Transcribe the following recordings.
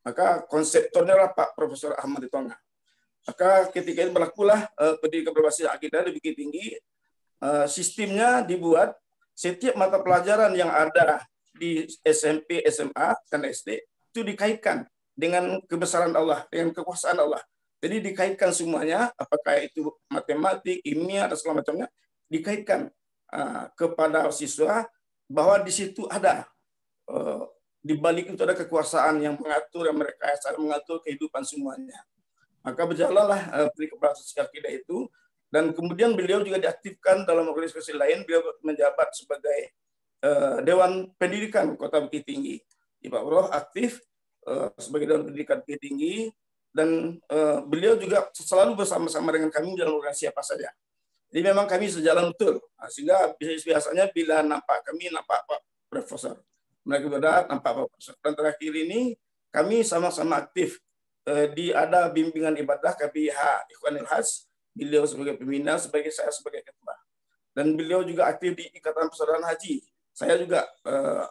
Maka konseptornya adalah Pak Profesor Ahmad Tonga. Maka ketika itu berlakulah pendidikan berbasis akidah di Bukit Tinggi. Sistemnya dibuat setiap mata pelajaran yang ada di SMP, SMA, dan SD itu dikaitkan dengan kebesaran Allah, dengan kekuasaan Allah. Jadi dikaitkan semuanya, apakah itu matematik, ilmiah, dan segala macamnya, dikaitkan kepada siswa bahwa di situ ada di balik itu ada kekuasaan yang mengatur, yang merekayasa, mengatur kehidupan semuanya. Maka berjalanlah pendidikan berbasis akidah itu, dan kemudian beliau juga diaktifkan dalam organisasi lain. Beliau menjabat sebagai Dewan Pendidikan Kota Bukit Tinggi. Pak Bro aktif sebagai Dewan Pendidikan Bukit Tinggi, dan beliau juga selalu bersama-sama dengan kami dalam organisasi apa saja. Jadi memang kami sejalan betul, sehingga biasanya bila nampak kami, nampak Pak Profesor. Mereka berdat, nampak Pak Profesor. Dan terakhir ini kami sama-sama aktif di ada bimbingan ibadah KBH Ikhwanul Hajj, beliau sebagai pembina, saya sebagai ketua. Dan beliau juga aktif di Ikatan Persaudaraan Haji. Saya juga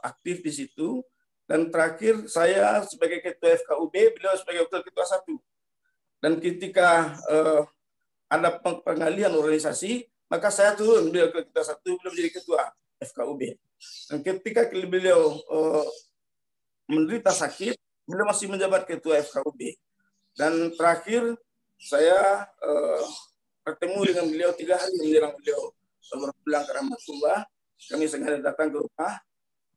aktif di situ. Dan terakhir saya sebagai ketua FKUB, beliau sebagai wakil ketua 1. Dan ketika ada pengalihan organisasi, maka saya turun, beliau ke ketua 1, beliau menjadi ketua FKUB. Dan ketika beliau menderita sakit, beliau masih menjabat ketua FKUB. Dan terakhir saya bertemu dengan beliau 3 hari menjelang beliau berpulang ke rahmatullah. Kami sengaja datang ke rumah,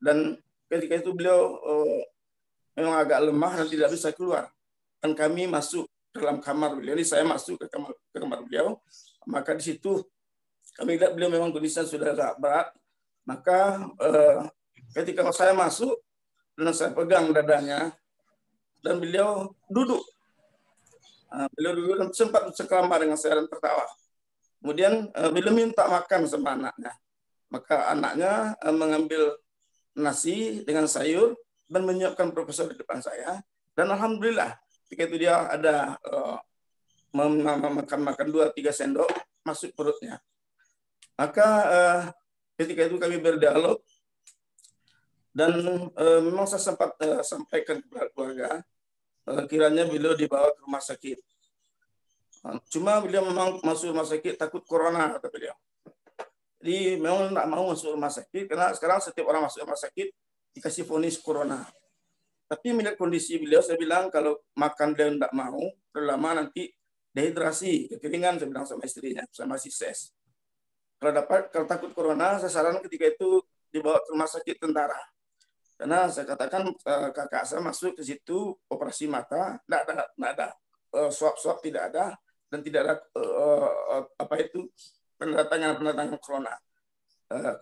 dan ketika itu beliau memang agak lemah dan tidak bisa keluar. Dan kami masuk dalam kamar beliau. Jadi saya masuk ke kamar beliau. Maka di situ kami lihat beliau memang kondisinya sudah agak berat. Maka ketika saya masuk dan saya pegang dadanya, dan beliau duduk. Beliau duduk dan sempat bercengkrama dengan saya dan tertawa. Kemudian beliau minta makan sama anaknya. Maka anaknya mengambil nasi dengan sayur dan menyiapkan profesor di depan saya. Dan alhamdulillah ketika itu dia ada makan 2-3 sendok masuk perutnya. Maka ketika itu kami berdialog, dan memang saya sempat sampaikan kepada keluarga, kiranya beliau dibawa ke rumah sakit. Cuma beliau memang masuk rumah sakit takut corona, kata beliau. Jadi memang tidak mau masuk rumah sakit, karena sekarang setiap orang masuk rumah sakit dikasih vonis corona. Tapi melihat kondisi beliau, saya bilang kalau makan beliau tidak mau, terlalu lama nanti dehidrasi, kekeringan, saya bilang sama istrinya, sama si Ses. Kalau takut corona, saya saran ketika itu dibawa ke rumah sakit tentara. Karena saya katakan kakak saya masuk ke situ operasi mata, tidak ada swab tidak ada, dan tidak ada pendatangan corona.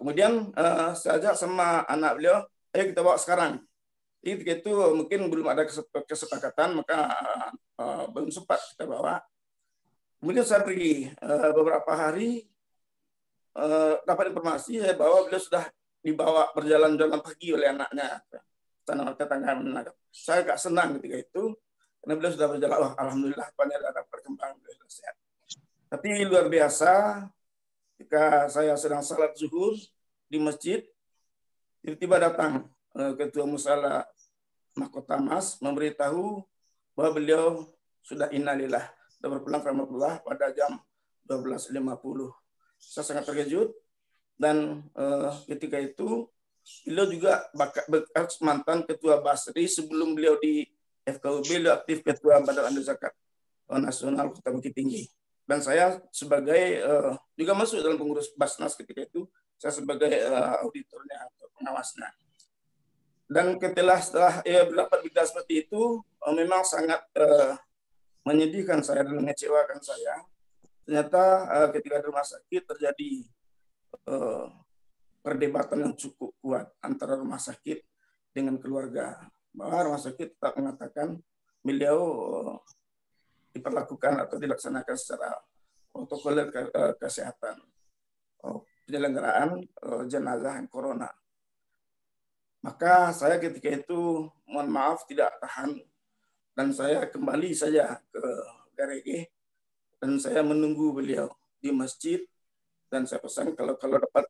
Kemudian saya ajak sama anak beliau, ayo kita bawa sekarang. Jadi ketika itu mungkin belum ada kesepakatan, maka belum sempat kita bawa. Kemudian saya pergi beberapa hari, dapat informasi bahwa beliau sudah dibawa berjalan-jalan pagi oleh anaknya. Tetangga menangkap. Saya agak senang ketika itu, karena beliau sudah berjalan. Oh, alhamdulillah, banyak ada perkembangan, beliau sudah sehat. Tapi luar biasa, ketika saya sedang salat zuhur di masjid, tiba-tiba datang Ketua Musala Mahkota Mas memberitahu bahwa beliau sudah innalillah, sudah berpulang ke rahmatullah pada jam 12.50. Saya sangat terkejut, dan ketika itu beliau juga bekas mantan Ketua Basri. Sebelum beliau di FKUB, beliau aktif Ketua Badan Amil Zakat Nasional Kota Bukit Tinggi. Dan saya sebagai juga masuk dalam pengurus Basnas ketika itu, saya sebagai auditornya atau pengawasnya. Dan setelah berdapat berita seperti itu, memang sangat menyedihkan saya dan mengecewakan saya. Ternyata ketika di rumah sakit terjadi perdebatan yang cukup kuat antara rumah sakit dengan keluarga, bahwa rumah sakit tetap mengatakan beliau diperlakukan atau dilaksanakan secara protokol kesehatan penyelenggaraan jenazah corona. Maka saya ketika itu mohon maaf tidak tahan, dan saya kembali saja ke Garege, dan saya menunggu beliau di masjid, dan saya pesan kalau dapat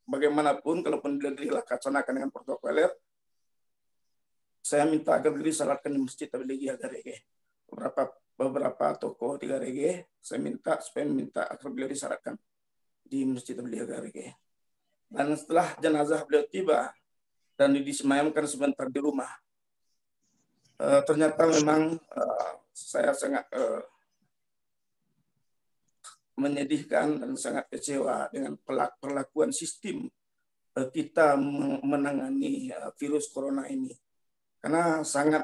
bagaimanapun, kalaupun beliau dilaksanakan dengan protokoler, saya minta agar beliau disalatkan di Masjid Tablighi Agarege. Beberapa tokoh di Garege, saya minta agar beliau disalatkan di Masjid Tablighi Agarege. Dan setelah jenazah beliau tiba dan disemayamkan sebentar di rumah, ternyata memang saya sangat menyedihkan dan sangat kecewa dengan perlakuan sistem kita menangani virus corona ini. Karena sangat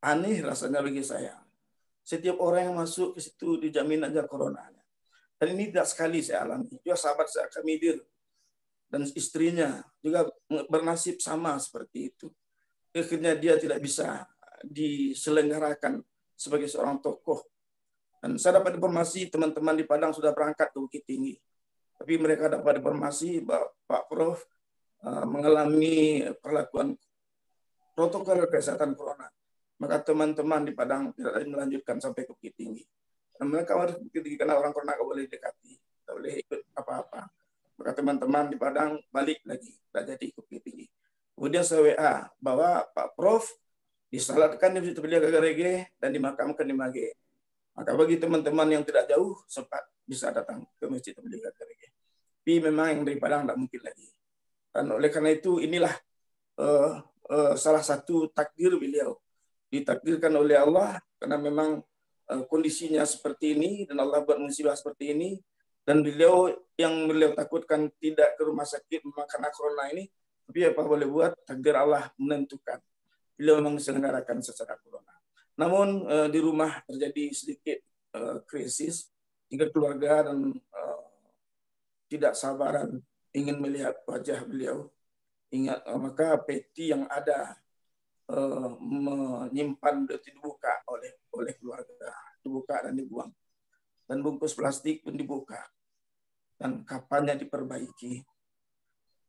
aneh rasanya bagi saya. Setiap orang yang masuk ke situ dijamin aja coronanya. Dan ini tidak sekali saya alami. Juga sahabat saya Kamidir dan istrinya juga bernasib sama seperti itu. Akhirnya dia tidak bisa diselenggarakan sebagai seorang tokoh. Dan saya dapat informasi teman-teman di Padang sudah berangkat ke Bukit Tinggi. Tapi mereka dapat informasi bahwa Pak Prof mengalami perlakuan protokol kesehatan corona. Maka teman-teman di Padang tidak melanjutkan sampai ke Bukit Tinggi. Dan mereka harus Bukit Tinggi karena orang corona tidak boleh dekati, tidak boleh ikut apa-apa. Maka teman-teman di Padang balik lagi, tidak jadi ke Bukit Tinggi. Kemudian saya WA bahwa Pak Prof disalatkan di Masjid Tablighi Agarege dan dimakamkan di Mage. Maka bagi teman-teman yang tidak jauh sempat bisa datang ke Masjid Tablighi Agarege. Tapi memang yang dari Padang tidak mungkin lagi. Dan oleh karena itu inilah salah satu takdir beliau. Ditakdirkan oleh Allah karena memang kondisinya seperti ini dan Allah buat musibah seperti ini. Dan beliau yang beliau takutkan tidak ke rumah sakit memang karena corona ini. Tapi apa boleh buat, takdir Allah menentukan. Beliau memang diselenggarakan secara corona. Namun di rumah terjadi sedikit krisis, hingga keluarga dan tidak sabaran ingin melihat wajah beliau. Ingat, maka peti yang ada menyimpan beliau dibuka oleh keluarga, dibuka dan dibuang. Dan bungkus plastik pun dibuka. Dan kapannya diperbaiki.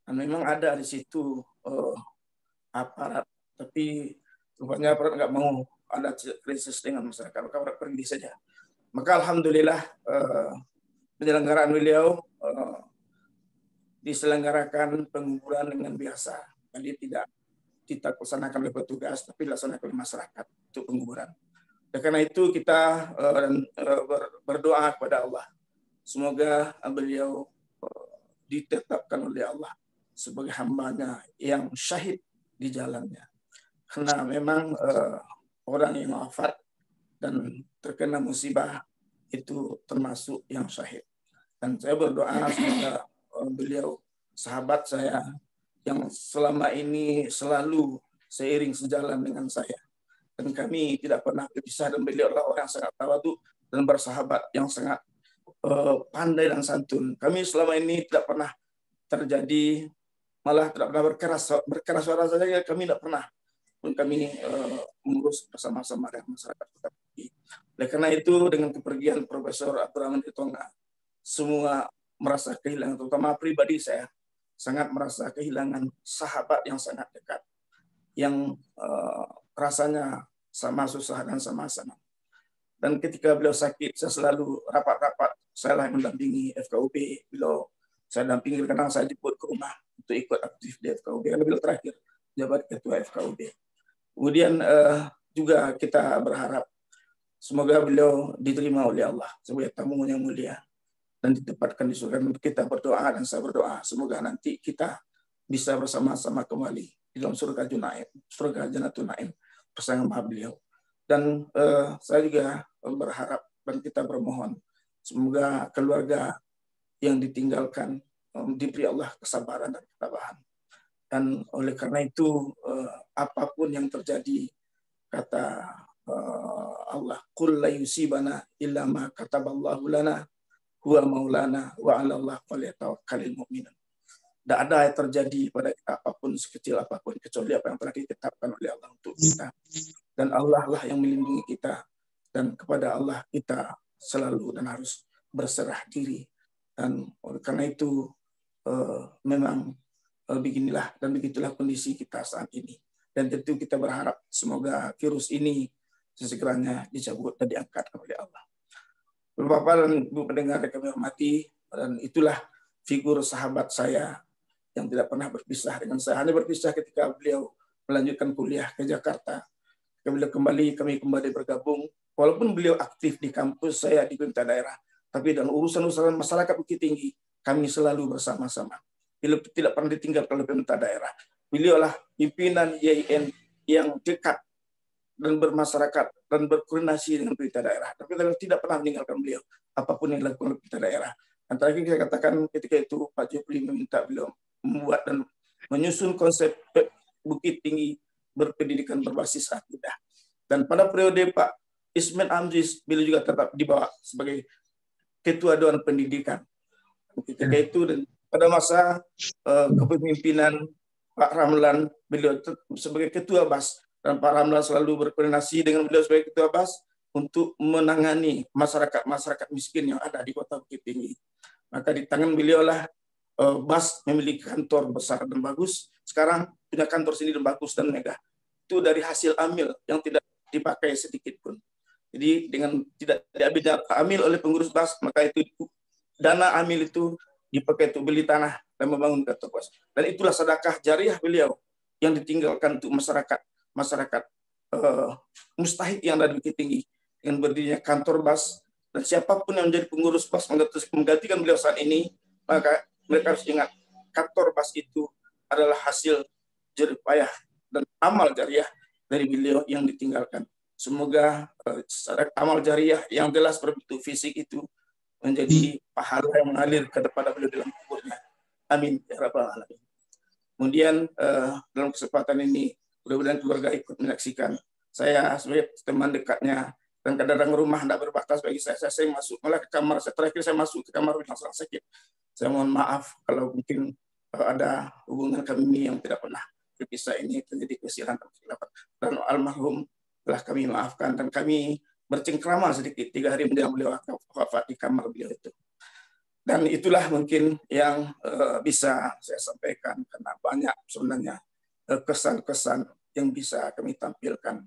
Dan memang ada di situ aparat, tapi rupanya aparat nggak mau ada krisis dengan masyarakat, maka aparat pergi saja. Maka alhamdulillah penyelenggaraan beliau diselenggarakan penguburan dengan biasa. Jadi tidak dilaksanakan oleh petugas, tapi dilaksanakan oleh masyarakat untuk penguburan. Dan karena itu kita berdoa kepada Allah. Semoga beliau ditetapkan oleh Allah sebagai hambanya yang syahid di jalannya. Karena memang orang yang wafat dan terkena musibah itu termasuk yang syahid. Dan saya berdoa semoga beliau sahabat saya yang selama ini selalu seiring sejalan dengan saya. Dan kami tidak pernah berpisah dan beliau adalah orang yang sangat tawadhu dan bersahabat yang sangat pandai dan santun. Kami selama ini tidak pernah terjadi, malah tidak pernah berkeras suara saja, kami tidak pernah pun kami mengurus bersama-sama dengan masyarakat Kota Bukit. Oleh karena itu dengan kepergian Profesor Abdurrahman Tonga, semua merasa kehilangan, terutama pribadi saya sangat merasa kehilangan sahabat yang sangat dekat, yang rasanya sama susah dan sama senang. Dan ketika beliau sakit, saya selalu rapat-rapat, saya lah mendampingi FKUB, beliau saya dampingi karena saya jemput ke rumah untuk ikut aktif di FKUB, karena beliau terakhir jabat ketua FKUB. Kemudian juga kita berharap semoga beliau diterima oleh Allah sebagai tamu yang mulia dan ditempatkan di surga. Kita berdoa dan saya berdoa semoga nanti kita bisa bersama-sama kembali di dalam surga Junaim, surga Jannatul Naim bersama beliau. Dan saya juga berharap dan kita bermohon semoga keluarga yang ditinggalkan diberi Allah kesabaran dan ketabahan. Dan oleh karena itu apapun yang terjadi, kata Allah, qul la yusibana illa ma kataballahu lana huwa maulana wa 'ala Allah falyatawakkalul mu'minun. Tidak ada yang terjadi pada kita apapun sekecil apapun kecuali apa yang telah ditetapkan oleh Allah untuk kita. Dan Allah lah yang melindungi kita, dan kepada Allah kita selalu dan harus berserah diri. Dan oleh karena itu memang beginilah dan begitulah kondisi kita saat ini. Dan tentu kita berharap semoga virus ini sesegeranya dicabut dan diangkat oleh Allah. Bapak dan Ibu pendengar yang kami hormati, dan itulah figur sahabat saya yang tidak pernah berpisah dengan saya. Hanya berpisah ketika beliau melanjutkan kuliah ke Jakarta. Beliau kembali, kami kembali bergabung. Walaupun beliau aktif di kampus saya di pemerintah daerah, tapi dalam urusan-urusan masyarakat Bukit Tinggi, kami selalu bersama-sama. Beliau tidak pernah ditinggalkan oleh pemerintah daerah. Beliau lah pimpinan YIN yang dekat dan bermasyarakat dan berkoordinasi dengan pemerintah daerah. Tapi tidak pernah meninggalkan beliau, apapun yang dilakukan oleh pemerintah daerah. Antara lain saya katakan ketika itu Pak Jokowi meminta beliau membuat dan menyusun konsep Bukit Tinggi berpendidikan berbasis akidah. Dan pada periode Pak Ismet Amzis, beliau juga tetap dibawa sebagai Ketua Dewan Pendidikan. Ketika itu dan pada masa kepemimpinan Pak Ramlan, beliau sebagai Ketua BAS, dan Pak Ramlan selalu berkoordinasi dengan beliau sebagai Ketua BAS untuk menangani masyarakat miskin yang ada di Kota Bukit Tinggi. Maka di tangan beliau lah BAS memiliki kantor besar dan bagus. Sekarang punya kantor sendiri dan bagus dan megah. Itu dari hasil amil yang tidak dipakai sedikit pun. Jadi dengan tidak diambil oleh pengurus BAS, maka itu dana amil itu dipakai untuk beli tanah dan membangun kantor BAS. Dan itulah sedekah jariah beliau yang ditinggalkan untuk masyarakat mustahik yang ada di Bukit Tinggi dengan berdirinya kantor BAS. Dan siapapun yang menjadi pengurus BAS menggantikan beliau saat ini, maka mereka harus ingat kantor BAS itu adalah hasil jerih payah dan amal jariah dari beliau yang ditinggalkan. Semoga amal jariah yang jelas berbentuk fisik itu menjadi pahala yang mengalir kepada beliau dalam kuburnya. Amin ya rabbal alamin. Kemudian dalam kesempatan ini mudah-mudahan keluarga ikut menyaksikan. Saya sebagai teman dekatnya dan kadang-kadang rumah tidak berbatas bagi saya masuk malah ke kamar. Terakhir saya masuk ke kamar yang sangat sakit. Saya mohon maaf kalau mungkin ada hubungan kami yang tidak pernah berpisah ini terjadi kesilapan dan almarhum telah kami maafkan dan kami bercengkrama sedikit 3 hari menjelang beliau wafat di kamar beliau itu. Dan itulah mungkin yang bisa saya sampaikan karena banyak sebenarnya kesan-kesan yang bisa kami tampilkan.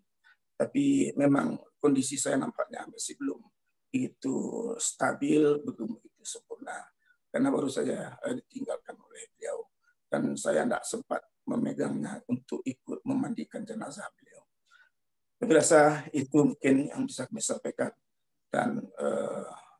Tapi memang kondisi saya nampaknya masih belum begitu stabil, belum begitu sempurna karena baru saja ditinggalkan oleh beliau dan saya tidak sempat memegangnya untuk ikut memandikan jenazah beliau. Saya rasa itu mungkin yang bisa kami sampaikan dan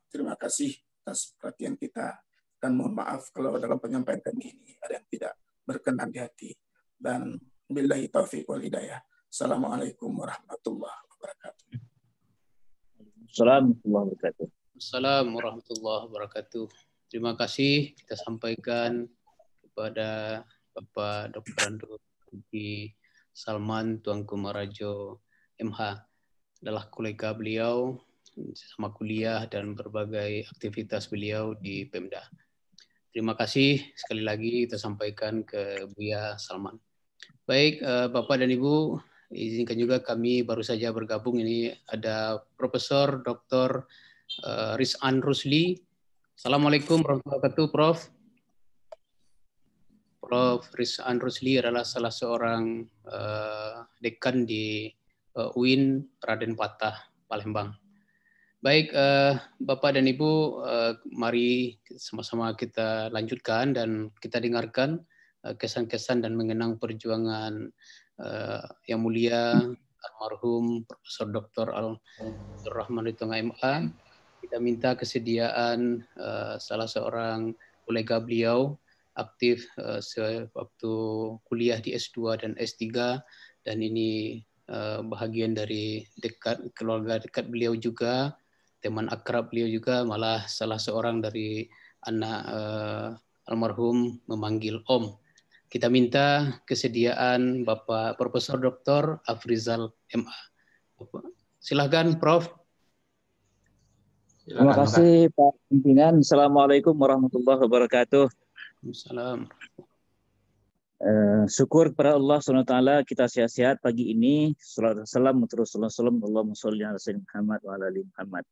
terima kasih atas perhatian kita dan mohon maaf kalau dalam penyampaian kami ini ada yang tidak berkenan di hati dan billahi taufiq wal hidayah. Assalamualaikum warahmatullahi wabarakatuh. Assalamualaikum warahmatullahi wabarakatuh. Terima kasih kita sampaikan kepada Bapak Dr. Andu Salman Tuanku Marajo MH adalah kolega beliau sama kuliah dan berbagai aktivitas beliau di Pemda. Terima kasih sekali lagi kita sampaikan ke Buya Salman. Baik, Bapak dan Ibu, izinkan juga kami baru saja bergabung ini ada Profesor Dr. Rizan Rusli. Assalamualaikum warahmatullahi wabarakatuh, Prof. Prof. Rizan Rusli adalah salah seorang dekan di UIN Raden Patah, Palembang. Baik, Bapak dan Ibu, mari sama-sama kita lanjutkan dan kita dengarkan kesan-kesan dan mengenang perjuangan yang mulia almarhum Profesor Dr. Abdul Rahman Ritonga MA. Kita minta kesediaan salah seorang kolega beliau aktif sewaktu kuliah di S2 dan S3 dan ini bahagian dari keluarga dekat beliau juga, teman akrab beliau juga, malah salah seorang dari anak almarhum memanggil Om. Kita minta kesediaan Bapak Profesor Dr. Afrizal MA. Silakan Prof. Terima kasih Pak Pimpinan. Assalamualaikum warahmatullahi wabarakatuh. Assalamualaikum. Syukur kepada Allah SWT kita sehat-sehat pagi ini. Salawat salam untuk Rasulullah SAW. Allahumma sholli ala sayyidina Muhammad wa ala ali Muhammad.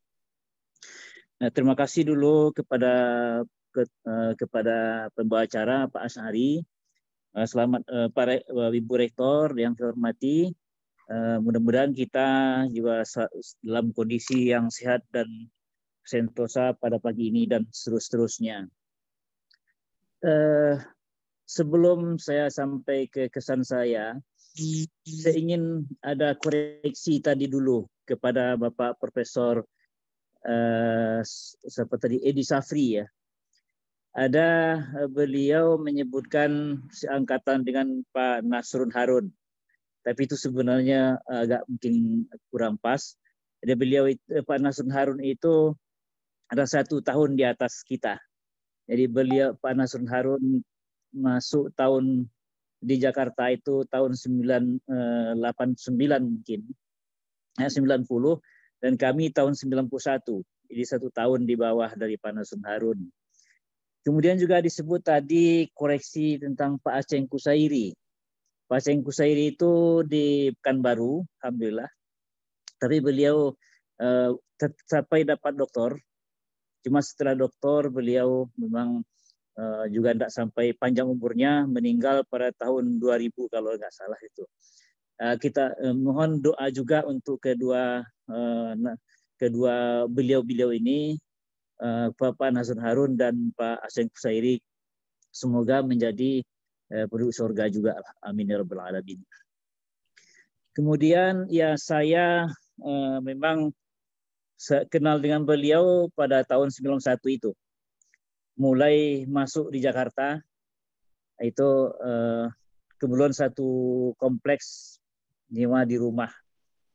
Terima kasih dulu kepada pembawa acara Pak Asyari. Selamat para Ibu Rektor yang saya hormati. Mudah-mudahan kita juga dalam kondisi yang sehat dan sentosa pada pagi ini dan seterusnya. Sebelum saya sampai ke kesan saya, saya ingin ada koreksi tadi dulu kepada Bapak Profesor siapa tadi, Edi Safri ya. Ada beliau menyebutkan seangkatan dengan Pak Nasrun Harun, tapi itu sebenarnya agak mungkin kurang pas. Jadi beliau Pak Nasrun Harun itu ada 1 tahun di atas kita. Jadi beliau Pak Nasrun Harun masuk tahun di Jakarta itu tahun 89 mungkin, 90, dan kami tahun 91. Jadi 1 tahun di bawah dari Pak Nasrun Harun. Kemudian juga disebut tadi koreksi tentang Pak Aceng Kusairi. Pak Aceng Kusairi itu di Pekanbaru, alhamdulillah. Tapi beliau sampai dapat doktor. Cuma setelah doktor beliau memang juga tidak sampai panjang umurnya, meninggal pada tahun 2000 kalau nggak salah itu. Kita mohon doa juga untuk kedua beliau-beliau ini, Bapak Nasrun Harun dan Pak Aceng Kusairi, semoga menjadi penduduk surga juga. Amin ya rabbal alamin. Kemudian ya saya memang kenal dengan beliau pada tahun 91 itu. Mulai masuk di Jakarta itu kebetulan satu kompleks nyewa di rumah,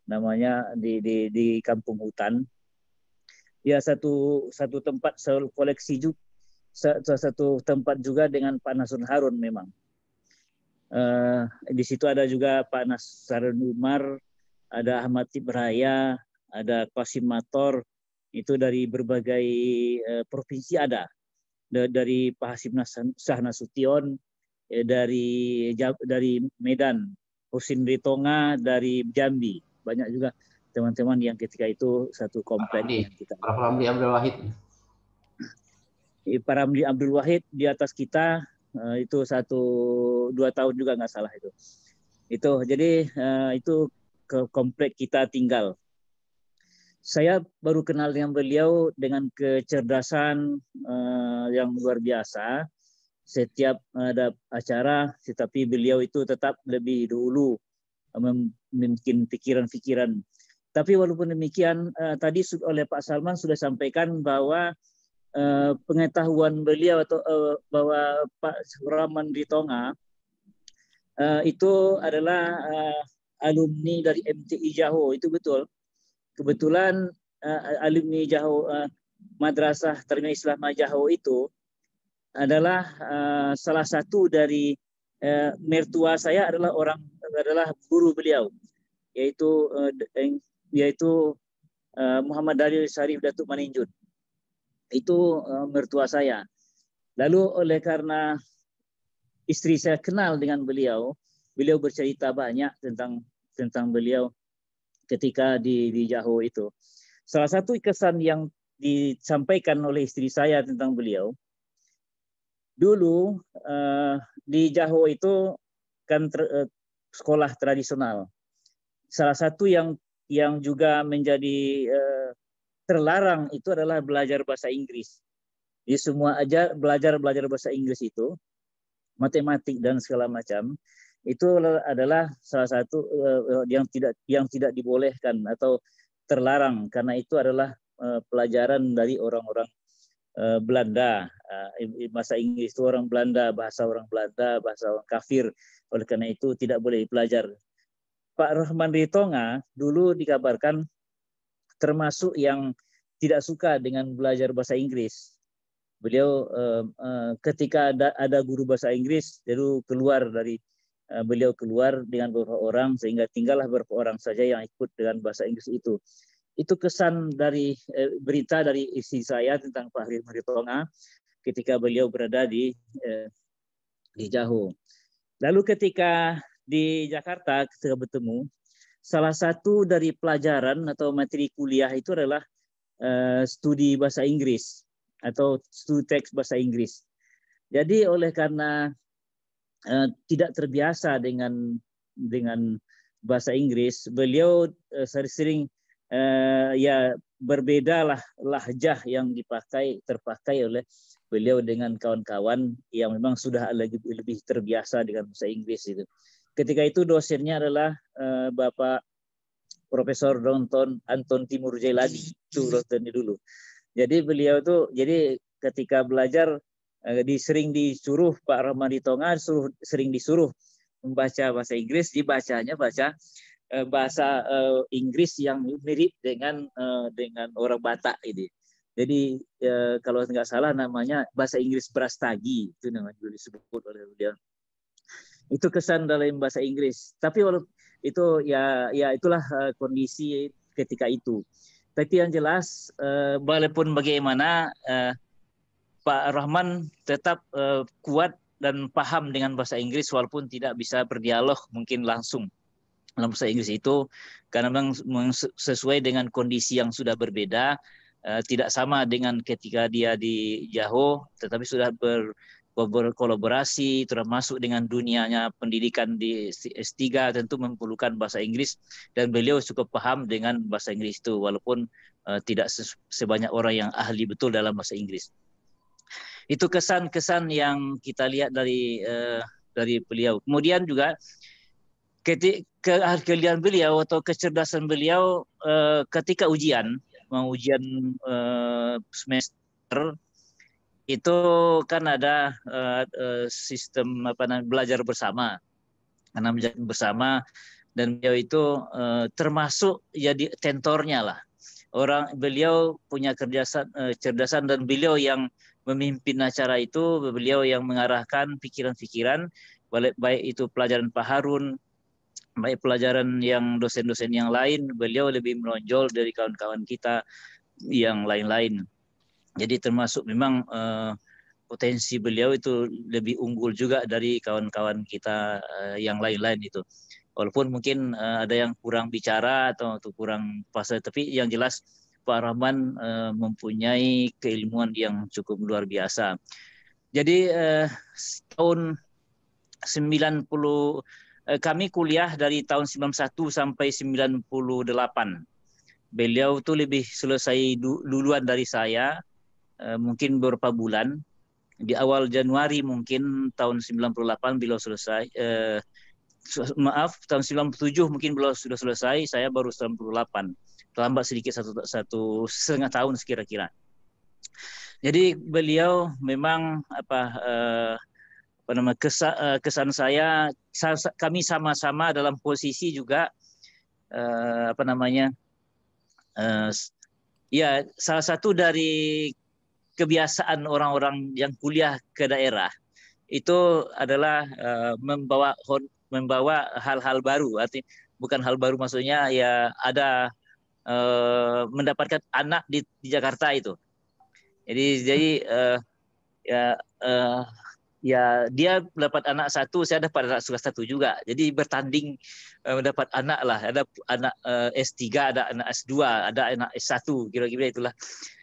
namanya di Kampung Hutan. Ya satu tempat koleksi juga, satu tempat juga dengan Pak Nasrun Harun memang. Di situ ada juga Pak Nasrun Umar, ada Ahmad Ibraya, ada Qasim Mator, itu dari berbagai provinsi ada. Dari Pak Hasim Shah Nasution, dari Medan, Husin Ritonga dari Jambi, banyak juga teman-teman yang ketika itu satu komplek dengan kita. Pak Ramli Abdul Wahid. Pak Ramli Abdul Wahid di atas kita itu 1-2 tahun juga nggak salah itu. Itu jadi itu ke komplek kita tinggal. Saya baru kenal dengan beliau dengan kecerdasan yang luar biasa. Setiap ada acara, tetapi beliau itu tetap lebih dulu membuat pikiran-pikiran. Tapi walaupun demikian, tadi oleh Pak Salman sudah sampaikan bahwa pengetahuan beliau atau bahwa Pak Rahman Ritonga itu adalah alumni dari MTI Jaho, itu betul. Kebetulan alumni Jaho, Madrasah Tarbiyah Islamiyah Jaho itu adalah salah satu dari mertua saya adalah guru beliau, yaitu Muhammad Dalil Syarif Datuk Maninjun. Itu mertua saya. Lalu oleh karena istri saya kenal dengan beliau bercerita banyak tentang beliau ketika di Jaho itu. Salah satu kesan yang disampaikan oleh istri saya tentang beliau, dulu di Jaho itu kan sekolah tradisional. Salah satu yang juga menjadi terlarang itu adalah belajar bahasa Inggris. Jadi semua belajar bahasa Inggris itu, matematik dan segala macam, itu adalah salah satu yang tidak dibolehkan atau terlarang, karena itu adalah pelajaran dari orang-orang Belanda. Bahasa Inggris itu orang Belanda, bahasa orang kafir. Oleh karena itu tidak boleh dipelajari. Pak Rahman Ritonga dulu dikabarkan termasuk yang tidak suka dengan belajar bahasa Inggris. Beliau ketika ada guru bahasa Inggris, beliau keluar dengan beberapa orang, sehingga tinggallah beberapa orang saja yang ikut dengan bahasa Inggris itu. Itu kesan dari berita dari istri saya tentang Pak Rahman Ritonga ketika beliau berada di Jaho. Lalu ketika di Jakarta ketika bertemu, salah satu dari pelajaran atau materi kuliah itu adalah studi bahasa Inggris atau studi teks bahasa Inggris. Jadi oleh karena tidak terbiasa dengan bahasa Inggris, beliau sering ya berbedalah lahjah yang terpakai oleh beliau dengan kawan-kawan yang memang sudah lebih terbiasa dengan bahasa Inggris itu. ketika itu dosennya adalah Bapak Profesor Dr. Anton Timur Jailani, itu dosennya dulu. Jadi beliau itu, jadi ketika belajar sering disuruh Pak Rahmadi Tonga sering disuruh membaca bahasa Inggris, dibacanya baca bahasa Inggris yang mirip dengan orang Batak ini. Jadi kalau nggak salah namanya bahasa Inggris Brastagi, itu namanya disebut oleh beliau. Itu kesan dalam bahasa Inggris. Tapi itu ya itulah kondisi ketika itu. Tapi yang jelas walaupun bagaimana Pak Rahman tetap kuat dan paham dengan bahasa Inggris walaupun tidak bisa berdialog mungkin langsung dalam bahasa Inggris itu, karena memang sesuai dengan kondisi yang sudah berbeda, tidak sama dengan ketika dia di Jaho, tetapi sudah berkolaborasi, termasuk dengan dunianya pendidikan di S3 tentu memerlukan bahasa Inggris, dan beliau cukup paham dengan bahasa Inggris itu walaupun tidak sebanyak orang yang ahli betul dalam bahasa Inggris. Itu kesan-kesan yang kita lihat dari beliau. Kemudian juga keahlian beliau atau kecerdasan beliau ketika ujian semester itu kan ada sistem belajar bersama, karena belajar bersama, dan beliau itu termasuk jadi tentornya lah. Beliau punya kecerdasan dan beliau yang memimpin acara itu, beliau yang mengarahkan pikiran-pikiran, baik itu pelajaran Pak Harun, baik pelajaran yang dosen-dosen yang lain, beliau lebih menonjol dari kawan-kawan kita yang lain-lain. Jadi termasuk memang potensi beliau itu lebih unggul juga dari kawan-kawan kita yang lain-lain itu. Walaupun mungkin ada yang kurang bicara atau kurang fase, tapi yang jelas Pak Rahman mempunyai keilmuan yang cukup luar biasa. Jadi tahun 90 kami kuliah dari tahun 91 sampai 98. Beliau tuh lebih selesai duluan dari saya, mungkin beberapa bulan. Di awal Januari mungkin tahun 98 beliau selesai. Tahun 97 mungkin beliau sudah selesai, saya baru 98. Terlambat sedikit satu setengah tahun kira-kira. Jadi beliau memang kesan saya, kami sama-sama dalam posisi juga ya salah satu dari kebiasaan orang-orang yang kuliah ke daerah itu adalah membawa hal-hal baru. Artinya bukan hal baru, maksudnya ya ada mendapatkan anak di Jakarta itu. Jadi ya dia dapat anak satu, saya dapat anak satu juga. Jadi bertanding mendapat anak lah. Ada anak S3, ada anak S2, ada anak S1, kira-kira itulah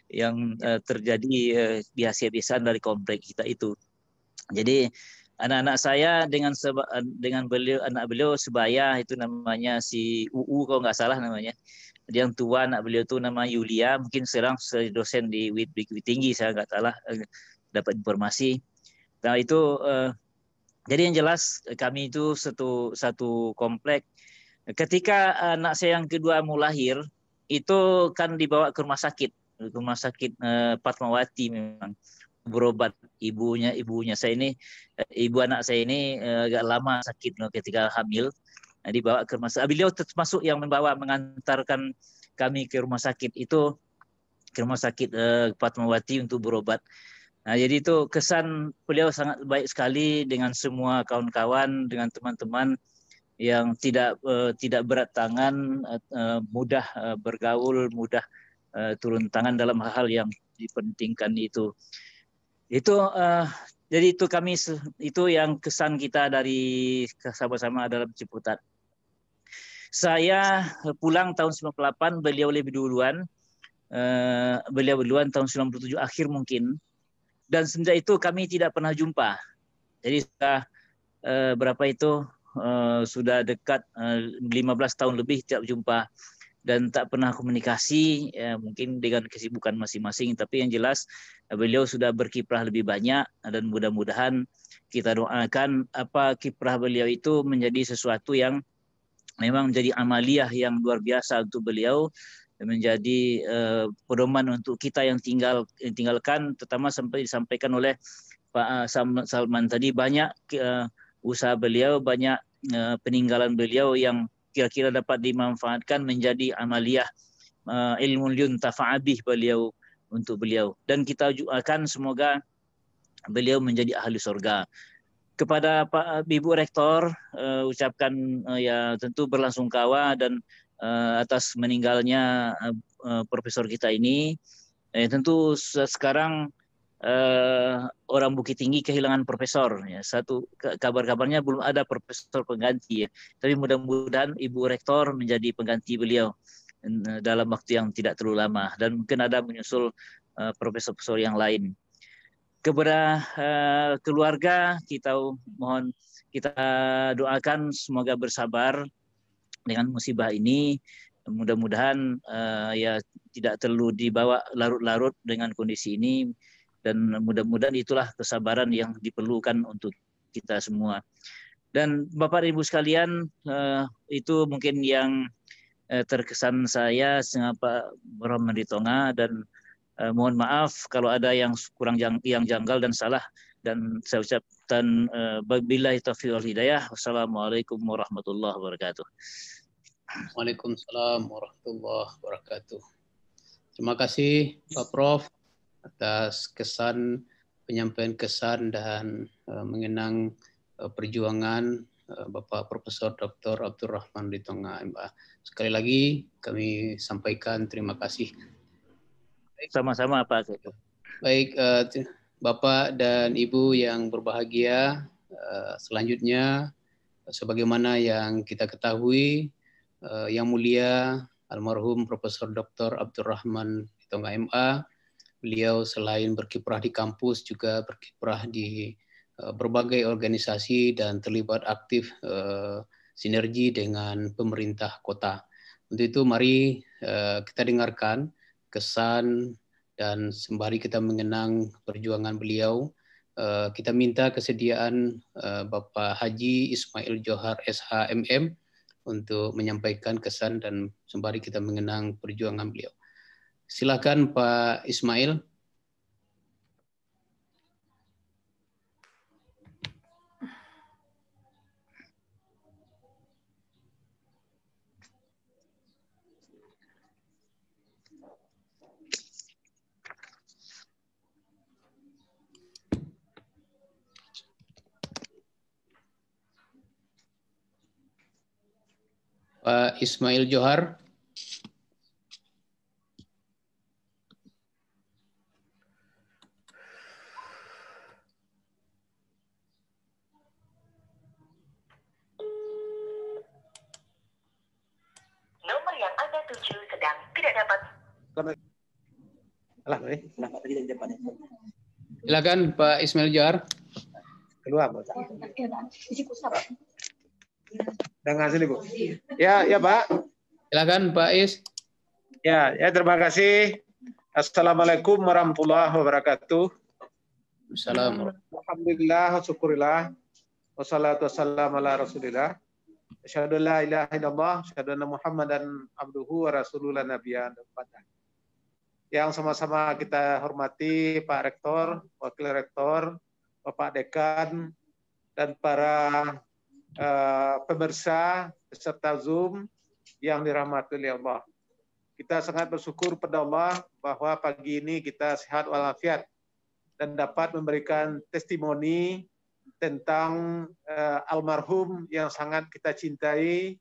yang terjadi biasa-biasaan dari komplek kita itu. Jadi anak-anak saya dengan beliau, anak beliau sebaya, itu namanya si UU kalau nggak salah namanya. Yang tua anak beliau itu nama Yulia, mungkin sekarang dosen di WIB Tinggi, saya nggak salah dapat informasi. Nah itu jadi yang jelas kami itu satu komplek. Ketika anak saya yang kedua mau lahir, itu kan dibawa ke rumah sakit Fatmawati, memang berobat. Ibunya saya ini, ibu anak saya ini agak lama sakit ketika hamil. Nah, dibawa ke rumah sakit. Beliau termasuk yang mengantarkan kami ke rumah sakit itu, ke rumah sakit Fatmawati untuk berobat. Nah, jadi itu kesan beliau sangat baik sekali dengan semua kawan-kawan, dengan teman-teman yang tidak berat tangan, mudah bergaul, mudah turun tangan dalam hal yang dipentingkan itu. Jadi itu itu yang kesan kita dari sama-sama dalam Ciputat. Saya pulang tahun 98, beliau lebih duluan. Beliau duluan tahun 97 akhir mungkin. Dan semenjak itu kami tidak pernah jumpa. Jadi sudah berapa itu sudah dekat 15 tahun lebih tidak jumpa. dan tak pernah komunikasi, ya, mungkin dengan kesibukan masing-masing. Tapi yang jelas beliau sudah berkiprah lebih banyak, dan mudah-mudahan kita doakan apa kiprah beliau itu menjadi sesuatu yang memang menjadi amaliyah yang luar biasa untuk beliau, menjadi pedoman untuk kita yang tinggalkan, terutama sampai disampaikan oleh Pak Salman tadi, banyak usaha beliau, banyak peninggalan beliau yang kira-kira dapat dimanfaatkan menjadi amaliyah ilmu yuntafa'abih beliau untuk beliau. Dan kita doakan semoga beliau menjadi ahli surga. Kepada Pak Ibu Rektor, ucapkan ya tentu berlasungkawa dan atas meninggalnya profesor kita ini. Tentu sekarang orang Bukit Tinggi kehilangan profesor. Ya. Satu kabar-kabarnya belum ada profesor pengganti. Ya. Tapi mudah-mudahan Ibu Rektor menjadi pengganti beliau dalam waktu yang tidak terlalu lama. Dan mungkin ada menyusul profesor-profesor yang lain. Kepada keluarga kita mohon kita doakan semoga bersabar dengan musibah ini. Mudah-mudahan ya tidak terlalu dibawa larut-larut dengan kondisi ini, dan mudah-mudahan itulah kesabaran yang diperlukan untuk kita semua. Dan Bapak Ibu sekalian, itu mungkin yang terkesan saya dengan Pak Rahman Ritonga, dan mohon maaf kalau ada yang kurang yang janggal dan salah, dan saya ucapkan wabillahi taufiq wal hidayah. Wassalamualaikum warahmatullahi wabarakatuh. Waalaikumsalam warahmatullahi wabarakatuh. Terima kasih Pak Prof atas penyampaian kesan dan mengenang perjuangan Bapak Profesor Dr. Abdurrahman Ritonga, MA. Sekali lagi kami sampaikan terima kasih. Sama-sama Pak. Baik, Bapak dan Ibu yang berbahagia, selanjutnya sebagaimana yang kita ketahui, Yang Mulia almarhum Profesor Dr. Abdurrahman Ritonga MA, beliau selain berkiprah di kampus juga berkiprah di berbagai organisasi dan terlibat aktif sinergi dengan pemerintah kota. Untuk itu mari kita dengarkan kesan dan sembari kita mengenang perjuangan beliau, kita minta kesediaan Bapak Haji Ismail Johar SH.MM untuk menyampaikan kesan dan sembari kita mengenang perjuangan beliau. Silakan Pak Ismail. Pak Ismail Johar. Nomor yang Anda tuju sedang tidak dapat. Silakan Pak Ismail Johar. Keluar, Bu. Dengan sini, Bu. Ya, Pak. Silakan Pak Is. Ya, terima kasih. Assalamualaikum warahmatullahi wabarakatuh. Assalamualaikum. Alhamdulillah, syukurillah. Wassalatu wassalamu ala Rasulillah. Asyhadu an la ilaha illallah, asyhadu anna Muhammadan abduhu wa rasulullah nabiyyan. Yang sama-sama kita hormati Pak Rektor, Wakil Rektor, Bapak Dekan, dan para pemirsa peserta Zoom yang dirahmati oleh Allah. Kita sangat bersyukur pada Allah bahwa pagi ini kita sehat walafiat dan dapat memberikan testimoni tentang almarhum yang sangat kita cintai,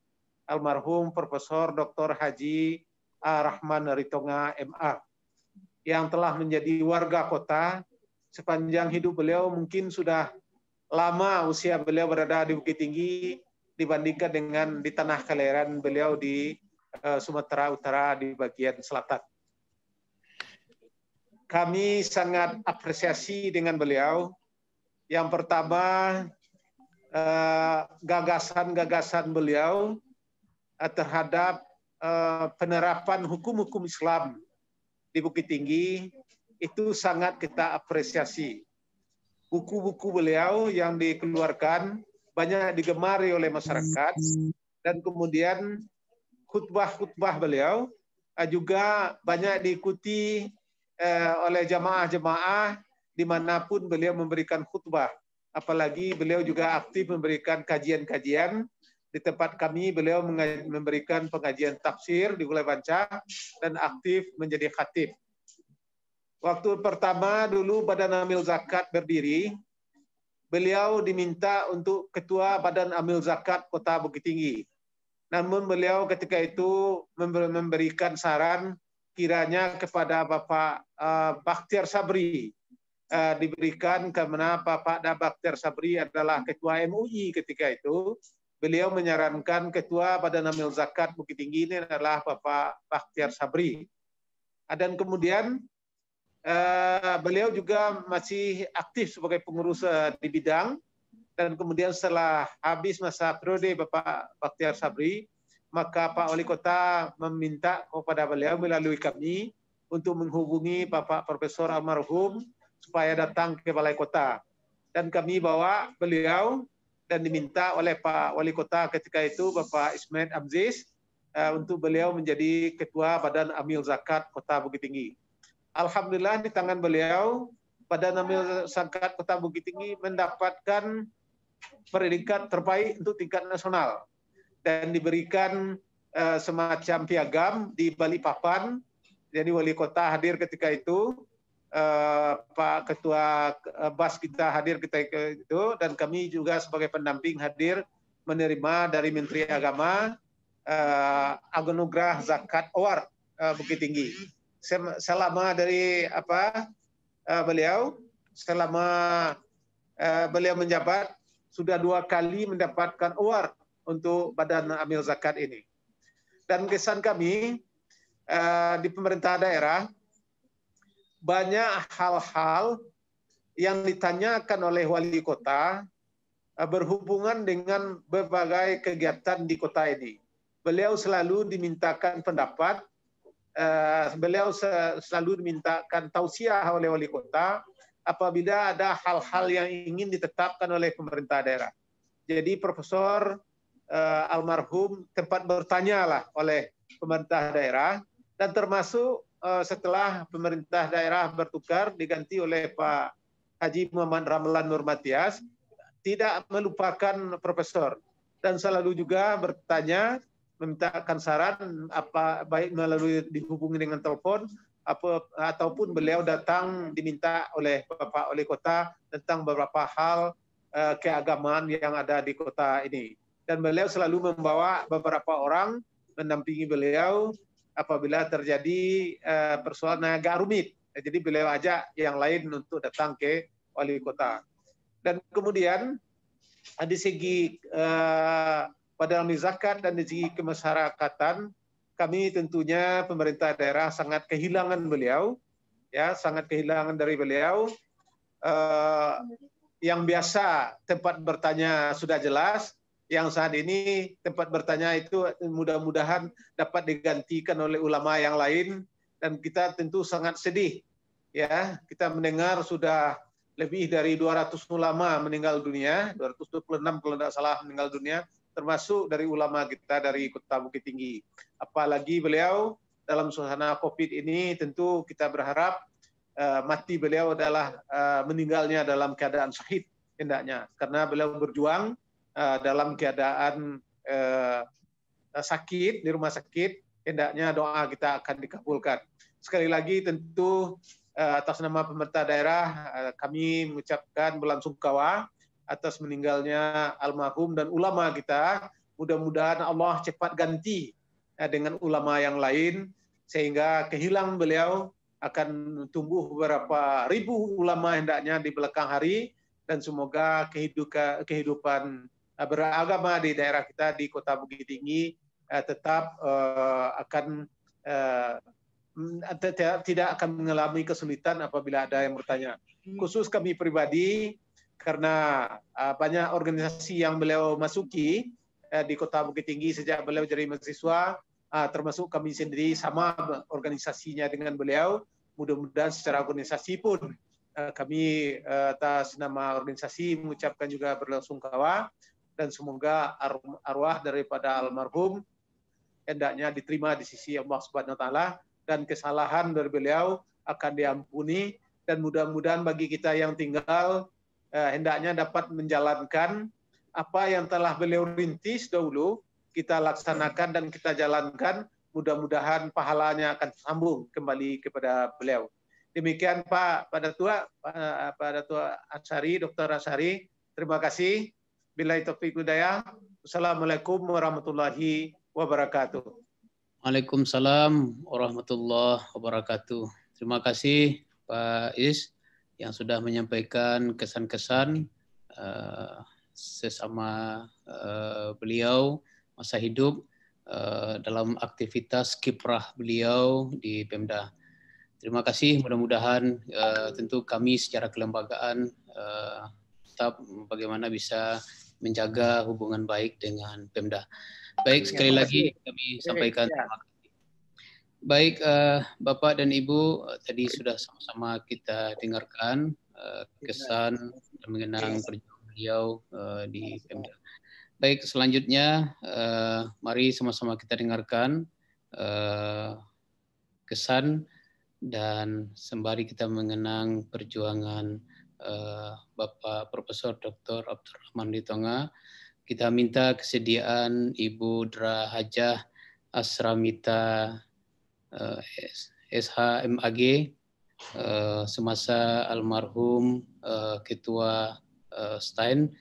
almarhum Profesor Dr. Haji Rahman Ritonga MA, yang telah menjadi warga kota sepanjang hidup beliau. Mungkin sudah lama usia beliau berada di Bukit Tinggi dibandingkan dengan di tanah kelahiran beliau di Sumatera Utara di bagian selatan. Kami sangat apresiasi dengan beliau. Yang pertama, gagasan-gagasan beliau terhadap penerapan hukum-hukum Islam di Bukit Tinggi itu sangat kita apresiasi. Buku-buku beliau yang dikeluarkan banyak digemari oleh masyarakat, dan kemudian khutbah-khutbah beliau juga banyak diikuti oleh jamaah-jamaah dimanapun beliau memberikan khutbah. Apalagi beliau juga aktif memberikan kajian-kajian. Di tempat kami beliau memberikan pengajian tafsir di Gulai Banca dan aktif menjadi khatib. Waktu pertama dulu Badan Amil Zakat berdiri, beliau diminta untuk ketua Badan Amil Zakat Kota Bukit Tinggi. Namun beliau ketika itu memberikan saran kiranya kepada Bapak Bakhtiar Sabri, diberikan karena Bapak Bakhtiar Sabri adalah ketua MUI ketika itu. Beliau menyarankan ketua Badan Amil Zakat Bukit Tinggi ini adalah Bapak Bakhtiar Sabri. Dan kemudian beliau juga masih aktif sebagai pengurus di bidang, dan kemudian setelah habis masa periode Bapak Bakhtiar Sabri, maka Pak Wali Kota meminta kepada beliau melalui kami untuk menghubungi Bapak Profesor almarhum supaya datang ke Balai Kota. Dan kami bawa beliau dan diminta oleh Pak Wali Kota ketika itu, Bapak Ismail Amziz, untuk beliau menjadi Ketua Badan Amil Zakat Kota Bukit Tinggi. Alhamdulillah di tangan beliau, Badan Amil Zakat Kota Bukit Tinggi mendapatkan predikat terbaik untuk tingkat nasional dan diberikan semacam piagam di Balikpapan. Jadi Wali Kota hadir ketika itu, Pak Ketua BAS kita hadir ketika itu, dan kami juga sebagai pendamping hadir menerima dari Menteri Agama anugerah Zakat Award Bukit Tinggi. Selama dari beliau, selama beliau menjabat, sudah 2 kali mendapatkan award untuk Badan Amil Zakat ini. Dan kesan kami di pemerintah daerah, banyak hal-hal yang ditanyakan oleh wali kota berhubungan dengan berbagai kegiatan di kota ini. Beliau selalu dimintakan pendapat, beliau selalu dimintakan tausiah oleh wali kota apabila ada hal-hal yang ingin ditetapkan oleh pemerintah daerah. Jadi Profesor almarhum tempat bertanya lah oleh pemerintah daerah, dan termasuk setelah pemerintah daerah bertukar diganti oleh Pak Haji Muhammad Ramlan Nurmatias, tidak melupakan Profesor dan selalu juga bertanya, memintakan saran apa baik melalui dihubungi dengan telepon ataupun beliau datang diminta oleh Bapak Wali Kota tentang beberapa hal keagamaan yang ada di kota ini. Dan beliau selalu membawa beberapa orang mendampingi beliau apabila terjadi persoalan yang agak rumit. Jadi beliau ajak yang lain untuk datang ke wali kota. Dan kemudian di segi Badan Amil Zakat dan di segi kemasyarakatan, kami tentunya pemerintah daerah sangat kehilangan beliau, ya sangat kehilangan dari beliau. Yang biasa tempat bertanya sudah jelas, yang saat ini tempat bertanya itu mudah-mudahan dapat digantikan oleh ulama yang lain, dan kita tentu sangat sedih, ya kita mendengar sudah lebih dari 200 ulama meninggal dunia, 226 kalau tidak salah meninggal dunia, termasuk dari ulama kita dari Kota Bukit Tinggi. Apalagi beliau dalam suasana COVID ini tentu kita berharap mati beliau adalah meninggalnya dalam keadaan syahid hendaknya, karena beliau berjuang dalam keadaan sakit di rumah sakit, hendaknya doa kita akan dikabulkan. Sekali lagi tentu atas nama pemerintah daerah kami mengucapkan belasungkawa atas meninggalnya almarhum dan ulama kita. Mudah-mudahan Allah cepat ganti dengan ulama yang lain sehingga kehilangan beliau akan tumbuh beberapa ribu ulama hendaknya di belakang hari, dan semoga kehidupan beragama di daerah kita di Kota Bukit Tinggi tetap akan tidak akan mengalami kesulitan apabila ada yang bertanya. Khusus kami pribadi, karena banyak organisasi yang beliau masuki di Kota Bukit Tinggi sejak beliau jadi mahasiswa, termasuk kami sendiri sama organisasinya dengan beliau. Mudah-mudahan secara organisasi pun kami atas nama organisasi mengucapkan juga berlasungkawa, dan semoga arwah daripada almarhum hendaknya diterima di sisi Allah Subhanahu wa taala, dan kesalahan dari beliau akan diampuni, dan mudah-mudahan bagi kita yang tinggal hendaknya dapat menjalankan apa yang telah beliau rintis dahulu, kita laksanakan dan kita jalankan. Mudah-mudahan pahalanya akan sambung kembali kepada beliau. Demikian Pak Datua Asyari, Dr. Asyari. Terima kasih. Billahi taufiq hidayah. Wassalamualaikum warahmatullahi wabarakatuh. Waalaikumsalam warahmatullahi wabarakatuh. Terima kasih Pak Is yang sudah menyampaikan kesan-kesan sesama beliau masa hidup dalam aktivitas kiprah beliau di Pemda. Terima kasih, mudah-mudahan tentu kami secara kelembagaan tetap bagaimana bisa menjaga hubungan baik dengan Pemda. Baik, sekali lagi kami sampaikan terima kasih. Baik, Bapak dan Ibu, tadi sudah sama-sama kita dengarkan kesan dan mengenang perjuangan beliau di Pemda. Baik, selanjutnya mari sama-sama kita dengarkan kesan dan sembari kita mengenang perjuangan Bapak Profesor Dr. Abdurrahman Litonga. Kita minta kesediaan Ibu Dra Hajah Asramita SHMAG semasa almarhum Ketua Stein.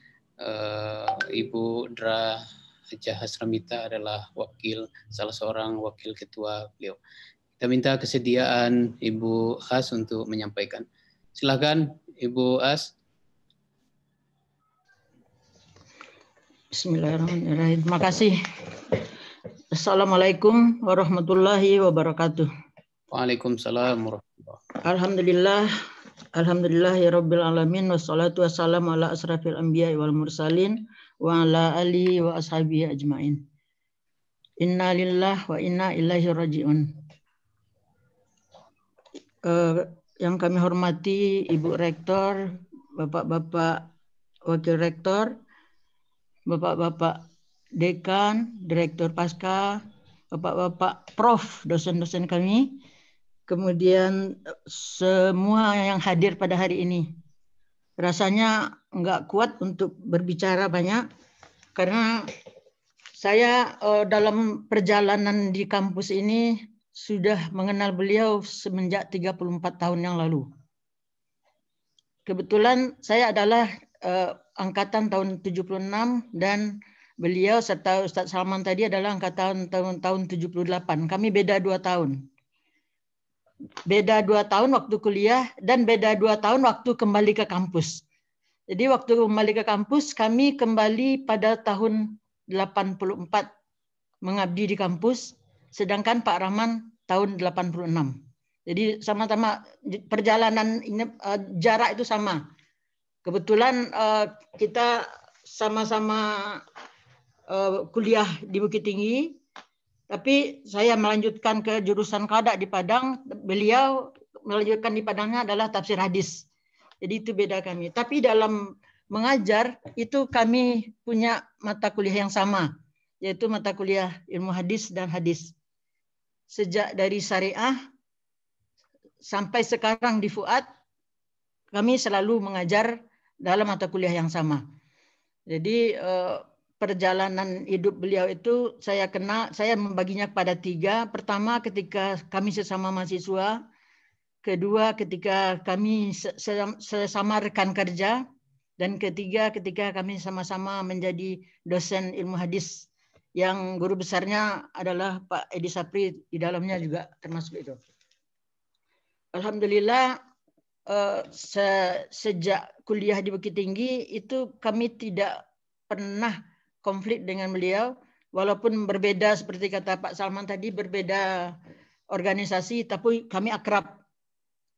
Ibu Dra Hajah Asramita adalah salah seorang wakil ketua beliau. Kita minta kesediaan Ibu As untuk menyampaikan. Silakan Ibu As. Bismillahirrahmanirrahim. Terima kasih. Assalamualaikum warahmatullahi wabarakatuh. Waalaikumsalam warahmatullahi wabarakatuh. Alhamdulillah. Alhamdulillahirabbil alamin, wassalatu wassalamu ala asrafil anbiya'i wal mursalin wa ala alihi wa ashabihi ajmain. Inna lillahi wa inna ilaihi raji'un. Yang kami hormati Ibu Rektor, Bapak-bapak Wakil Rektor, Bapak-bapak Dekan, Direktur Pasca, Bapak-bapak Prof, dosen-dosen kami, kemudian semua yang hadir pada hari ini. Rasanya nggak kuat untuk berbicara banyak, karena saya dalam perjalanan di kampus ini sudah mengenal beliau semenjak 34 tahun yang lalu. Kebetulan saya adalah angkatan tahun 76 dan beliau serta Ustadz Salman tadi adalah angkatan tahun 78. Kami beda 2 tahun. Beda 2 tahun waktu kuliah dan beda 2 tahun waktu kembali ke kampus. Jadi waktu kembali ke kampus kami kembali pada tahun 84 mengabdi di kampus, sedangkan Pak Rahman tahun 86. Jadi sama-sama perjalanan ini jarak itu sama. Kebetulan kita sama-sama kuliah di Bukit Tinggi. Tapi saya melanjutkan ke jurusan Qadak di Padang, beliau melanjutkan di Padangnya adalah tafsir hadis. Jadi itu beda kami. Tapi dalam mengajar itu kami punya mata kuliah yang sama, yaitu mata kuliah ilmu hadis dan hadis. Sejak dari syariah sampai sekarang di Fuad, kami selalu mengajar dalam mata kuliah yang sama. Jadi perjalanan hidup beliau itu saya membaginya kepada 3. Pertama ketika kami sesama mahasiswa, kedua ketika kami sesama rekan kerja, dan ketiga ketika kami sama-sama menjadi dosen ilmu hadis yang guru besarnya adalah Pak Edi Sapri, di dalamnya juga termasuk itu. Alhamdulillah sejak kuliah di Bukit Tinggi itu kami tidak pernah konflik dengan beliau, walaupun berbeda seperti kata Pak Salman tadi, berbeda organisasi, tapi kami akrab.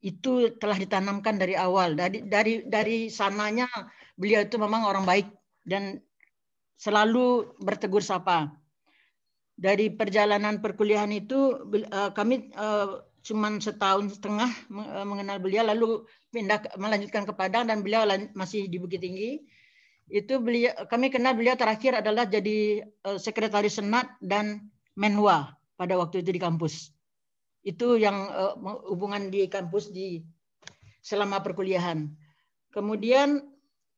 Itu telah ditanamkan dari awal. Dari sananya beliau itu memang orang baik dan selalu bertegur sapa. Dari perjalanan perkuliahan itu kami cuma setahun setengah mengenal beliau, lalu melanjutkan ke Padang dan beliau masih di Bukit Tinggi. Itu kami kenal beliau terakhir adalah jadi sekretaris senat dan menwa pada waktu itu di kampus. Itu yang hubungan di kampus selama perkuliahan. Kemudian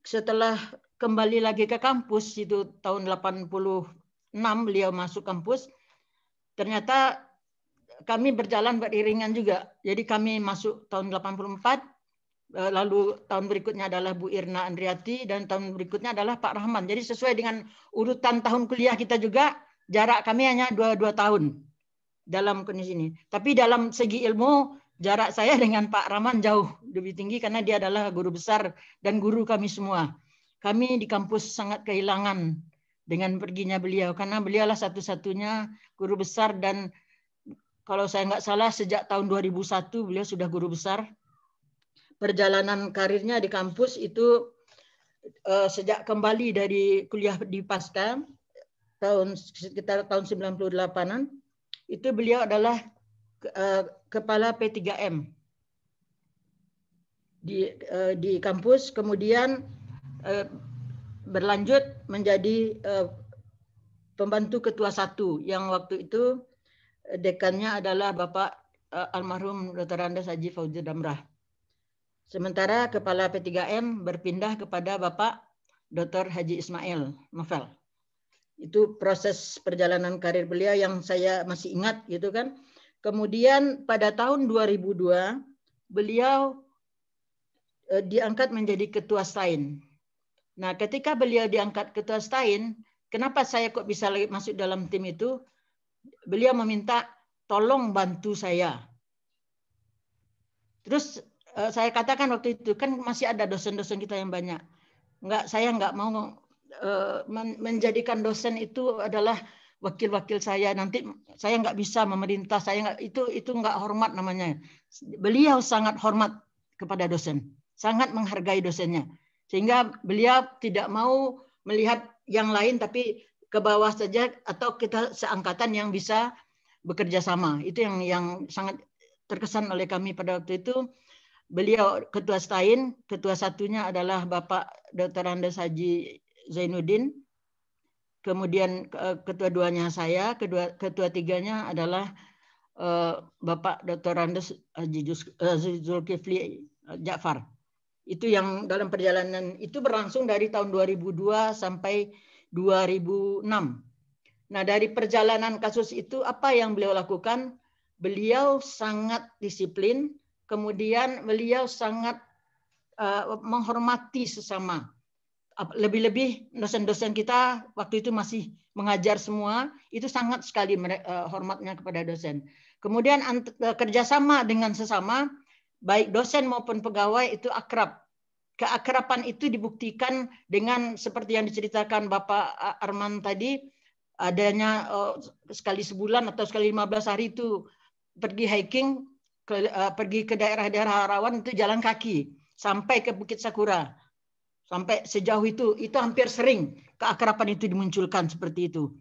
setelah kembali lagi ke kampus itu tahun 86 beliau masuk kampus. Ternyata kami berjalan beriringan juga. Jadi kami masuk tahun 84, lalu tahun berikutnya adalah Bu Irna Andriati, dan tahun berikutnya adalah Pak Rahman. Jadi sesuai dengan urutan tahun kuliah kita juga, jarak kami hanya 2 tahun dalam kondisi ini. Tapi dalam segi ilmu, jarak saya dengan Pak Rahman jauh lebih tinggi karena dia adalah guru besar dan guru kami semua. Kami di kampus sangat kehilangan dengan perginya beliau, karena beliaulah satu-satunya guru besar, dan kalau saya nggak salah sejak tahun 2001 beliau sudah guru besar. Perjalanan karirnya di kampus itu sejak kembali dari kuliah di Pasca sekitar tahun 98-an, itu beliau adalah kepala P3M di kampus, kemudian berlanjut menjadi pembantu ketua 1 yang waktu itu dekannya adalah Bapak almarhum Dr. Andes Haji Fauzi Damrah. Sementara kepala P3M berpindah kepada Bapak Dr. Haji Ismail Novel. Itu proses perjalanan karir beliau yang saya masih ingat gitu kan. Kemudian pada tahun 2002 beliau diangkat menjadi ketua STAIN. Nah, ketika beliau diangkat ketua STAIN, kenapa saya kok bisa masuk dalam tim itu? Beliau meminta tolong bantu saya. Terus saya katakan waktu itu kan masih ada dosen-dosen kita yang banyak. Saya nggak mau menjadikan dosen itu adalah wakil-wakil saya. Nanti saya nggak bisa memerintah. Itu nggak hormat namanya. Beliau sangat hormat kepada dosen, sangat menghargai dosennya. Sehingga beliau tidak mau melihat yang lain, tapi ke bawah saja atau kita seangkatan yang bisa bekerja sama. Itu yang sangat terkesan oleh kami pada waktu itu. Beliau ketua STAIN, ketua 1-nya adalah Bapak Dr. Andes Haji Zainuddin. Kemudian ketua 2-nya saya, ketua 3-nya adalah Bapak Dr. Andes Haji Zulkifli Ja'far. Itu yang dalam perjalanan itu berlangsung dari tahun 2002 sampai 2006. Nah, dari perjalanan kasus itu apa yang beliau lakukan? Beliau sangat disiplin, kemudian beliau sangat menghormati sesama. Lebih-lebih dosen-dosen kita waktu itu masih mengajar semua, itu sangat sekali hormatnya kepada dosen. Kemudian kerjasama dengan sesama, baik dosen maupun pegawai itu akrab. Keakraban itu dibuktikan dengan seperti yang diceritakan Bapak Arman tadi, adanya sekali sebulan atau sekali 15 hari itu pergi hiking, pergi ke daerah-daerah rawan itu jalan kaki sampai ke Bukit Sakura. Sampai sejauh itu hampir sering keakraban itu dimunculkan seperti itu.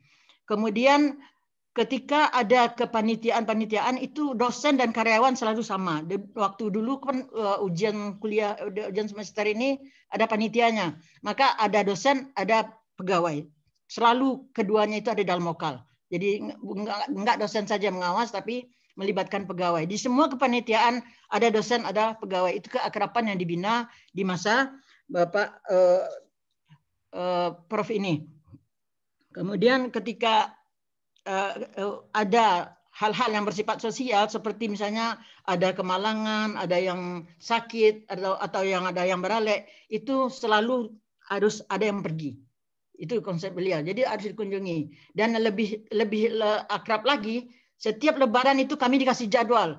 Kemudian ketika ada kepanitiaan itu dosen dan karyawan selalu sama. Waktu dulu kan ujian kuliah, ujian semester ini ada panitianya. Maka ada dosen, ada pegawai. Selalu keduanya itu ada dalam lokal. Jadi enggak dosen saja mengawas, tapi melibatkan pegawai. Di semua kepanitiaan ada dosen, ada pegawai. Itu keakraban yang dibina di masa Bapak Prof ini. Kemudian ketika ada hal-hal yang bersifat sosial seperti misalnya ada kemalangan, ada yang sakit atau yang ada yang beralek, itu selalu harus ada yang pergi. Itu konsep beliau. Jadi harus dikunjungi. Dan lebih akrab lagi, setiap lebaran itu kami dikasih jadwal.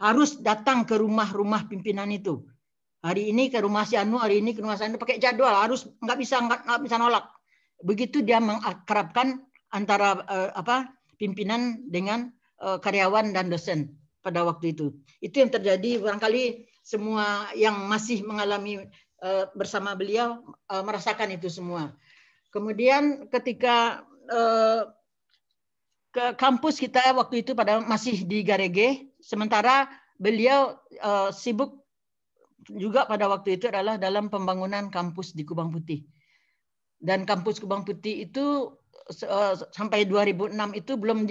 Harus datang ke rumah-rumah pimpinan itu. Hari ini ke rumah si Anu, hari ini ke rumah si Anu, pakai jadwal. Harus nggak bisa nolak. Begitu dia mengakrabkan antara pimpinan dengan karyawan dan dosen pada waktu itu. Itu yang terjadi, barangkali semua yang masih mengalami bersama beliau merasakan itu semua. Kemudian ketika ke kampus kita waktu itu masih di Garege, sementara beliau sibuk juga pada waktu itu adalah dalam pembangunan kampus di Kubang Putih. Dan kampus Kubang Putih itu sampai 2006 itu belum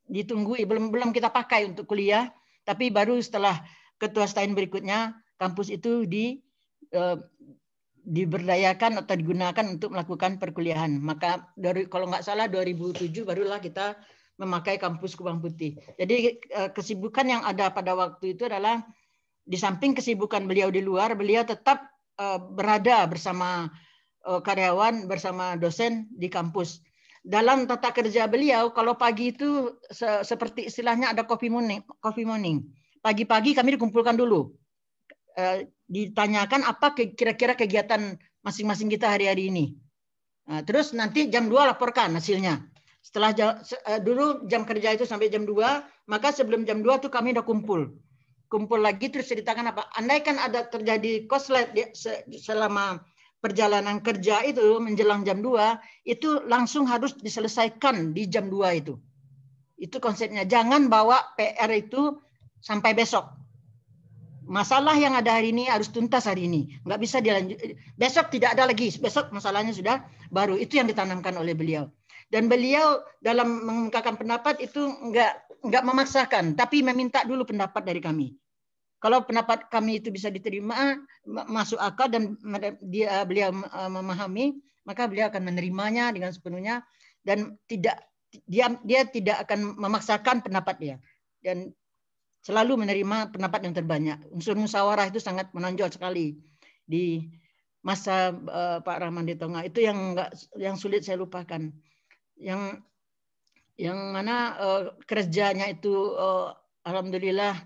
ditunggui, belum kita pakai untuk kuliah, tapi baru setelah ketua Stein berikutnya kampus itu diberdayakan atau digunakan untuk melakukan perkuliahan. Maka kalau nggak salah 2007 barulah kita memakai kampus Kubang Putih. Jadi kesibukan yang ada pada waktu itu adalah di samping kesibukan beliau di luar, beliau tetap berada bersama karyawan, bersama dosen di kampus. Dalam tata kerja beliau, kalau pagi itu seperti istilahnya ada coffee morning. Pagi-pagi kami dikumpulkan dulu. Ditanyakan apa kira-kira kegiatan masing-masing kita hari-hari ini. Nah, terus nanti jam 2 laporkan hasilnya. Setelah dulu jam kerja itu sampai jam 2, maka sebelum jam 2 tuh kami udah kumpul lagi terus ceritakan apa. Andaikan ada terjadi koslet selama perjalanan kerja itu menjelang jam 2, itu langsung harus diselesaikan di jam 2 itu. Itu konsepnya. Jangan bawa PR itu sampai besok. Masalah yang ada hari ini harus tuntas hari ini. Nggak bisa dilanjut. Besok tidak ada lagi. Besok masalahnya sudah baru. Itu yang ditanamkan oleh beliau. Dan beliau dalam mengungkapkan pendapat itu nggak memaksakan, tapi meminta dulu pendapat dari kami. Kalau pendapat kami itu bisa diterima, masuk akal dan beliau memahami, maka beliau akan menerimanya dengan sepenuhnya dan dia tidak akan memaksakan pendapat dia dan selalu menerima pendapat yang terbanyak. Unsur musyawarah itu sangat menonjol sekali di masa Pak Rahman di Tonga. Itu yang sulit saya lupakan. Yang mana kerjanya itu alhamdulillah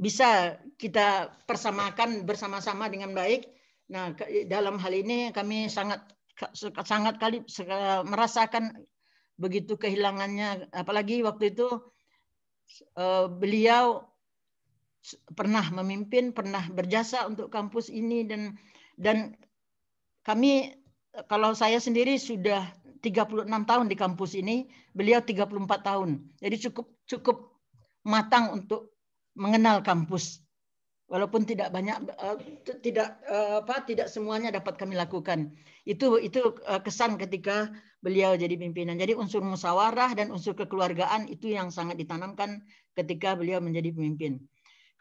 bisa kita persamakan bersama-sama dengan baik. Nah, dalam hal ini kami sangat kali merasakan begitu kehilangannya, apalagi waktu itu beliau pernah memimpin, pernah berjasa untuk kampus ini dan kami, kalau saya sendiri sudah 36 tahun di kampus ini, beliau 34 tahun. Jadi cukup matang untuk mengenal kampus. Walaupun tidak banyak, tidak semuanya dapat kami lakukan. Itu kesan ketika beliau jadi pimpinan. Jadi unsur musyawarah dan unsur kekeluargaan itu yang sangat ditanamkan ketika beliau menjadi pemimpin.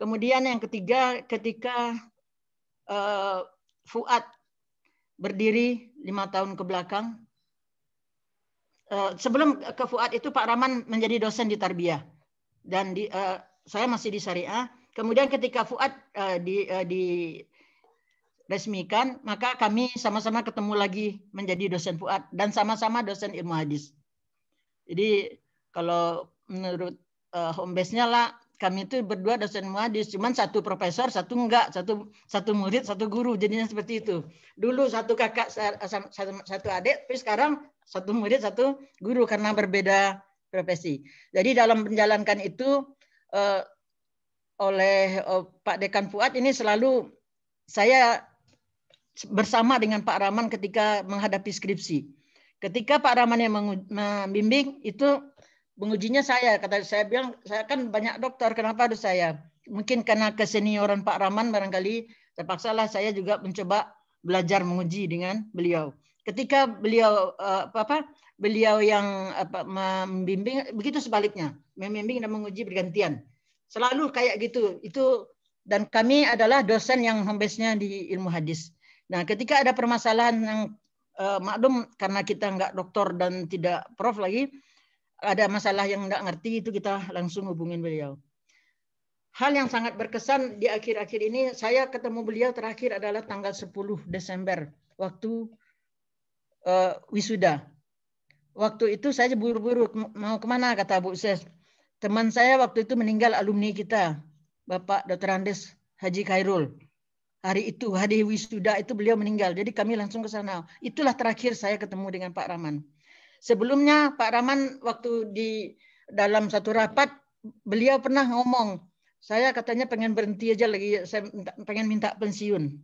Kemudian yang ketiga, ketika Fuad berdiri 5 tahun ke belakang, sebelum ke Fuad itu Pak Rahman menjadi dosen di Tarbiyah dan saya masih di Syariah. Kemudian ketika Fuad diresmikan, maka kami sama-sama ketemu lagi menjadi dosen Fuad dan sama-sama dosen ilmu hadis. Jadi kalau menurut home base-nya lah, kami itu berdua dosen ilmu hadis, cuman satu profesor, satu enggak, satu murid, satu guru, jadinya seperti itu. Dulu satu kakak, satu adik, tapi sekarang satu murid, satu guru karena berbeda profesi. Jadi dalam menjalankan itu oleh Pak Dekan Fuad ini selalu saya bersama dengan Pak Rahman ketika menghadapi skripsi. Ketika Pak Rahman yang membimbing itu mengujinya saya, saya bilang saya kan banyak dokter, kenapa harus saya? Mungkin karena kesenioran Pak Rahman barangkali terpaksalah saya juga mencoba belajar menguji dengan beliau. Ketika beliau beliau yang membimbing, begitu sebaliknya, membimbing dan menguji bergantian. Selalu kayak gitu. Itu dan kami adalah dosen yang home base-nya di ilmu hadis. Nah, ketika ada permasalahan yang maklum karena kita nggak doktor dan tidak prof lagi, ada masalah yang nggak ngerti itu kita langsung hubungin beliau. Hal yang sangat berkesan di akhir-akhir ini, saya ketemu beliau terakhir adalah tanggal 10 Desember waktu wisuda. Waktu itu saya buru-buru mau kemana, kata Bu Ses. Teman saya waktu itu meninggal, alumni kita, Bapak Dr. Andes Haji Khairul. Hari itu, hari wisuda itu beliau meninggal. Jadi kami langsung ke sana. Itulah terakhir saya ketemu dengan Pak Rahman. Sebelumnya Pak Rahman waktu di dalam satu rapat, beliau pernah ngomong, saya katanya pengen berhenti aja lagi, saya pengen minta pensiun.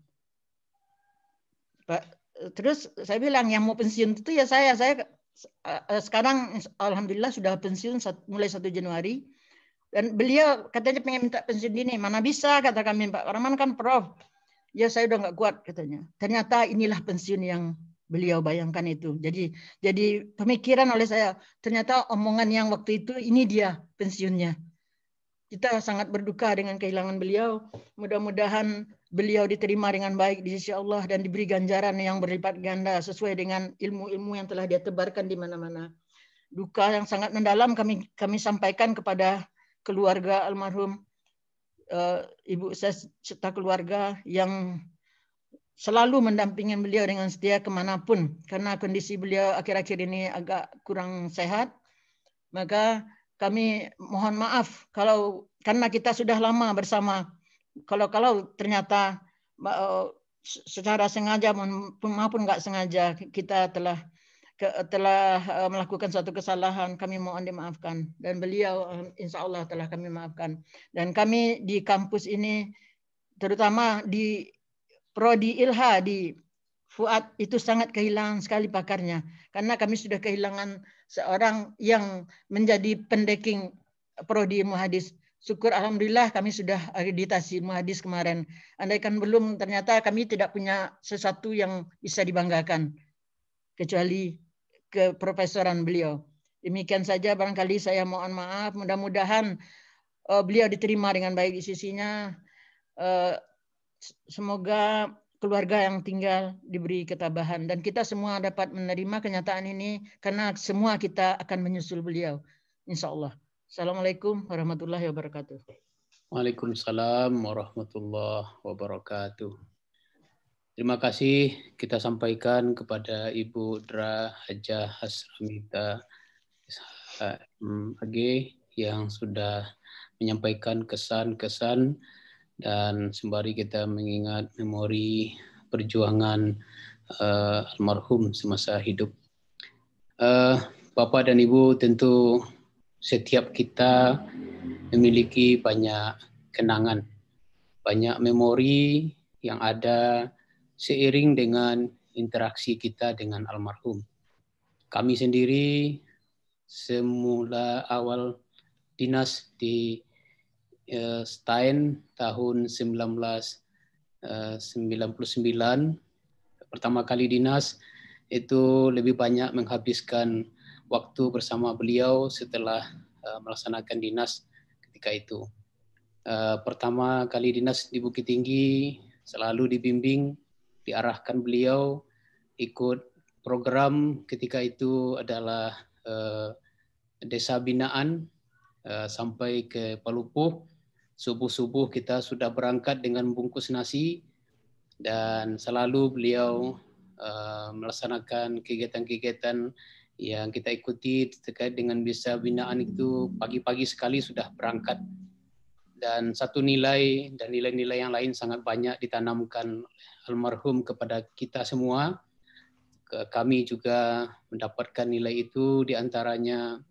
Pak, terus saya bilang yang mau pensiun itu ya saya sekarang alhamdulillah sudah pensiun mulai 1 Januari. Dan beliau katanya pengen minta pensiun dini. Mana bisa, kata kami, Pak Rahman kan Prof. Ya saya udah nggak kuat katanya. Ternyata inilah pensiun yang beliau bayangkan itu. Jadi pemikiran oleh saya, ternyata omongan yang waktu itu ini dia pensiunnya. Kita sangat berduka dengan kehilangan beliau. Mudah-mudahan beliau diterima dengan baik di sisi Allah dan diberi ganjaran yang berlipat ganda sesuai dengan ilmu-ilmu yang telah dia tebarkan di mana-mana. Duka yang sangat mendalam kami sampaikan kepada keluarga almarhum, ibu saya serta keluarga yang selalu mendampingi beliau dengan setia kemanapun. Karena kondisi beliau akhir-akhir ini agak kurang sehat, maka kami mohon maaf karena kita sudah lama bersama. Kalau ternyata secara sengaja maupun nggak sengaja kita telah melakukan suatu kesalahan, kami mohon dimaafkan. Dan beliau insya Allah telah kami maafkan. Dan kami di kampus ini, terutama di Prodi Ilha di Fuad, itu sangat kehilangan sekali pakarnya. Karena kami sudah kehilangan seorang yang menjadi pendeking Prodi Ilmu Hadis. Syukur alhamdulillah kami sudah akreditasi ilmu hadis kemarin. Andaikan belum, ternyata kami tidak punya sesuatu yang bisa dibanggakan kecuali keprofesoran beliau. Demikian saja barangkali saya mohon maaf. Mudah-mudahan beliau diterima dengan baik di sisinya. Semoga keluarga yang tinggal diberi ketabahan dan kita semua dapat menerima kenyataan ini karena semua kita akan menyusul beliau. Insya Allah. Assalamualaikum warahmatullahi wabarakatuh. Waalaikumsalam warahmatullahi wabarakatuh. Terima kasih kita sampaikan kepada Ibu Dra Hajah Hasramita AG yang sudah menyampaikan kesan-kesan dan sembari kita mengingat memori perjuangan almarhum semasa hidup. Bapak dan Ibu, tentu setiap kita memiliki banyak kenangan, banyak memori yang ada seiring dengan interaksi kita dengan almarhum. Kami sendiri semula awal dinas di Stein tahun 1999, pertama kali dinas itu lebih banyak menghabiskan waktu bersama beliau setelah melaksanakan dinas ketika itu. Pertama kali dinas di Bukit Tinggi selalu dibimbing, diarahkan beliau ikut program ketika itu adalah desa binaan sampai ke Palupuh. Subuh-subuh kita sudah berangkat dengan bungkus nasi dan selalu beliau melaksanakan kegiatan-kegiatan yang kita ikuti terkait dengan desa binaan itu. Pagi-pagi sekali sudah berangkat. Dan satu nilai dan nilai-nilai yang lain sangat banyak ditanamkan almarhum kepada kita semua. Kami juga mendapatkan nilai itu, diantaranya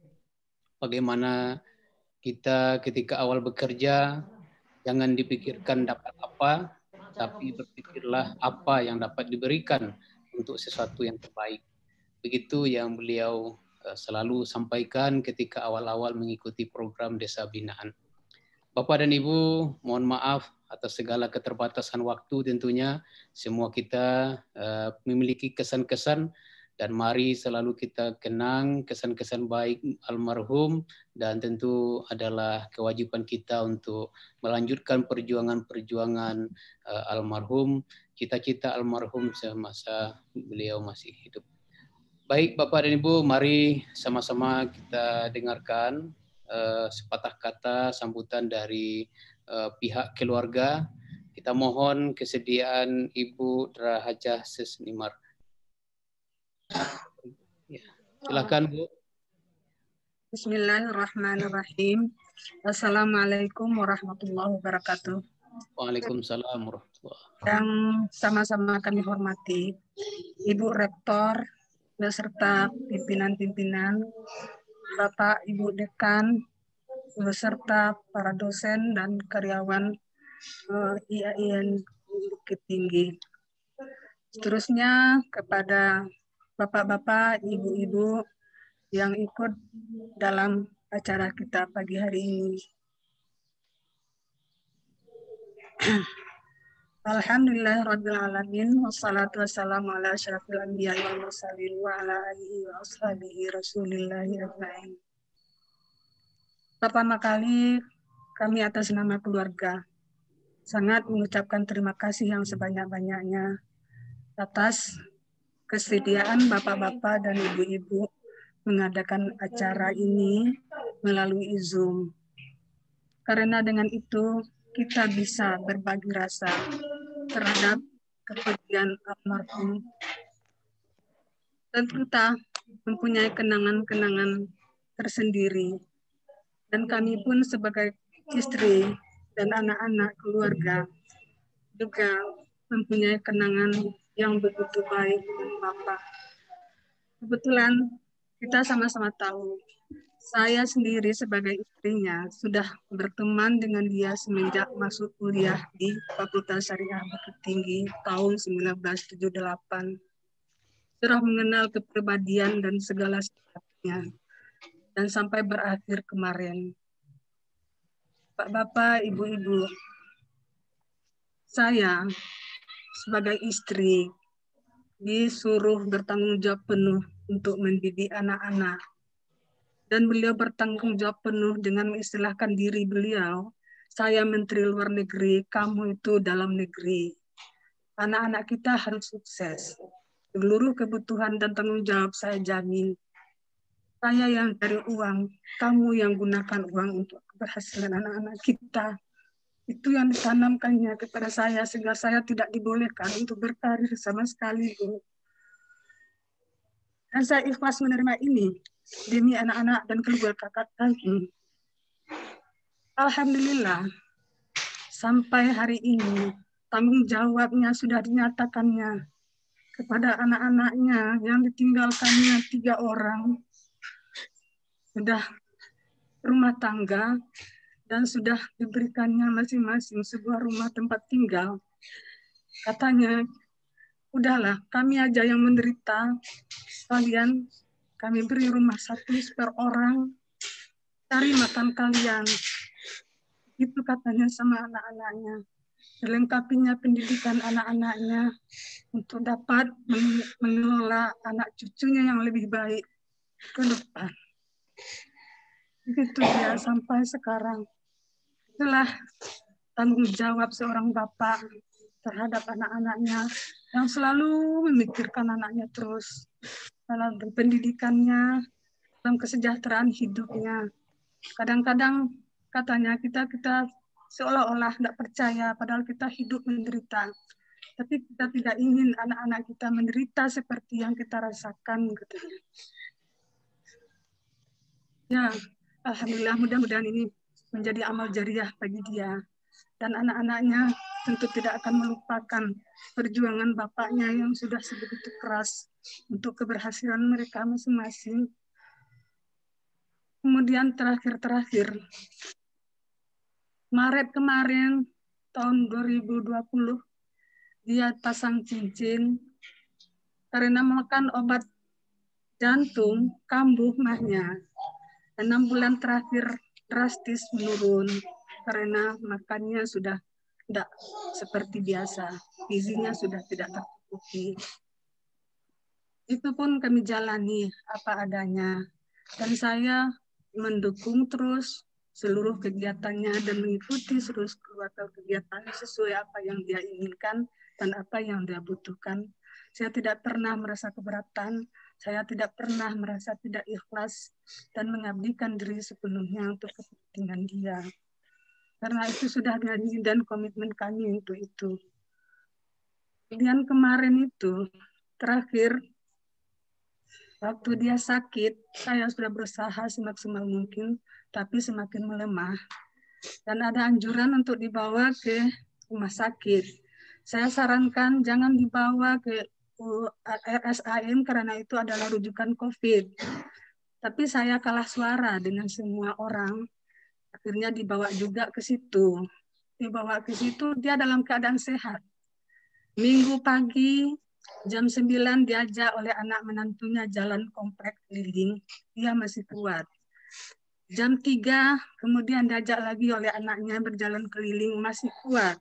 bagaimana kita ketika awal bekerja jangan dipikirkan dapat apa, tapi berpikirlah apa yang dapat diberikan untuk sesuatu yang terbaik. Begitu yang beliau selalu sampaikan ketika awal-awal mengikuti program desa binaan. Bapak dan Ibu, mohon maaf atas segala keterbatasan waktu tentunya. Semua kita memiliki kesan-kesan dan mari selalu kita kenang kesan-kesan baik almarhum dan tentu adalah kewajiban kita untuk melanjutkan perjuangan-perjuangan almarhum, cita-cita almarhum semasa beliau masih hidup. Baik Bapak dan Ibu, mari sama-sama kita dengarkan sepatah kata sambutan dari pihak keluarga. Kita mohon kesediaan Ibu Dra Hajah Sesnimar. Ya, silakan Bu. Bismillahirrahmanirrahim. Assalamualaikum warahmatullahi wabarakatuh. Waalaikumsalam warahmatullahi wabarakatuh. Yang sama-sama kami hormati Ibu Rektor beserta pimpinan-pimpinan, Bapak Ibu Dekan, beserta para dosen dan karyawan IAIN Bukit Tinggi. Seterusnya kepada Bapak-bapak, Ibu-ibu yang ikut dalam acara kita pagi hari ini. Alhamdulillahirabbil alamin wassalatu wassalamu ala asyrafil anbiya'i wal mursalin wa ala alihi wa ashabihi rasulillahi ajmain. Pertama kali kami atas nama keluarga sangat mengucapkan terima kasih yang sebanyak-banyaknya atas kesediaan bapak-bapak dan ibu-ibu mengadakan acara ini melalui Zoom. Karena dengan itu kita bisa berbagi rasa terhadap kepergian almarhum. Dan kita mempunyai kenangan-kenangan tersendiri. Dan kami pun sebagai istri dan anak-anak keluarga juga mempunyai kenangan yang begitu baik dengan Bapak. Kebetulan kita sama-sama tahu, saya sendiri sebagai istrinya sudah berteman dengan dia semenjak masuk kuliah di Fakultas Syariah Bukit Tinggi tahun 1978. Sudah mengenal kepribadian dan segala sifatnya. Dan sampai berakhir kemarin. Bapak, Ibu-ibu, saya sebagai istri disuruh bertanggung jawab penuh untuk mendidik anak-anak. Dan beliau bertanggung jawab penuh dengan mengistilahkan diri beliau, saya Menteri Luar Negeri, kamu itu dalam negeri. Anak-anak kita harus sukses. Seluruh kebutuhan dan tanggung jawab saya jamin. Saya yang cari uang, kamu yang gunakan uang untuk keberhasilan anak-anak kita. Itu yang ditanamkannya kepada saya, sehingga saya tidak dibolehkan untuk berkarir sama sekali, Bu. Dan saya ikhlas menerima ini demi anak-anak dan keluarga kami. Alhamdulillah, sampai hari ini tanggung jawabnya sudah dinyatakannya kepada anak-anaknya yang ditinggalkannya 3 orang. Sudah rumah tangga dan sudah diberikannya masing-masing sebuah rumah tempat tinggal. Katanya, udahlah kami aja yang menderita, kalian kami beri rumah 1 per orang, cari makan kalian. Itu katanya sama anak-anaknya. Dilengkapinya pendidikan anak-anaknya untuk dapat mengelola anak cucunya yang lebih baik ke depan. Begitu dia sampai sekarang. Itulah tanggung jawab seorang bapak terhadap anak-anaknya yang selalu memikirkan anaknya terus dalam pendidikannya, dalam kesejahteraan hidupnya. Kadang-kadang katanya kita seolah-olah tidak percaya padahal kita hidup menderita. Tapi kita tidak ingin anak-anak kita menderita seperti yang kita rasakan. Katanya. Ya, alhamdulillah mudah-mudahan ini menjadi amal jariah bagi dia. Dan anak-anaknya tentu tidak akan melupakan perjuangan bapaknya yang sudah sebegitu keras untuk keberhasilan mereka masing-masing. Kemudian terakhir, Maret kemarin, tahun 2020, dia pasang cincin karena makan obat jantung, kambuh mahnya. 6 bulan terakhir drastis menurun karena makannya sudah tidak seperti biasa, gizinya sudah tidak tercukupi. Itu pun kami jalani apa adanya, dan saya mendukung terus seluruh kegiatannya dan mengikuti seluruh kegiatannya sesuai apa yang dia inginkan dan apa yang dia butuhkan. Saya tidak pernah merasa keberatan, saya tidak pernah merasa tidak ikhlas dan mengabdikan diri sepenuhnya untuk kepentingan dia. Karena itu sudah janji dan komitmen kami untuk itu. Kemudian kemarin itu, terakhir, waktu dia sakit, saya sudah berusaha semaksimal mungkin, tapi semakin melemah. Dan ada anjuran untuk dibawa ke rumah sakit. Saya sarankan jangan dibawa ke RSAM karena itu adalah rujukan COVID. Tapi saya kalah suara dengan semua orang. Akhirnya dibawa juga ke situ. Dibawa ke situ, dia dalam keadaan sehat. Minggu pagi Jam 9 diajak oleh anak menantunya jalan komplek keliling, dia masih kuat. Jam 3 kemudian diajak lagi oleh anaknya berjalan keliling, masih kuat.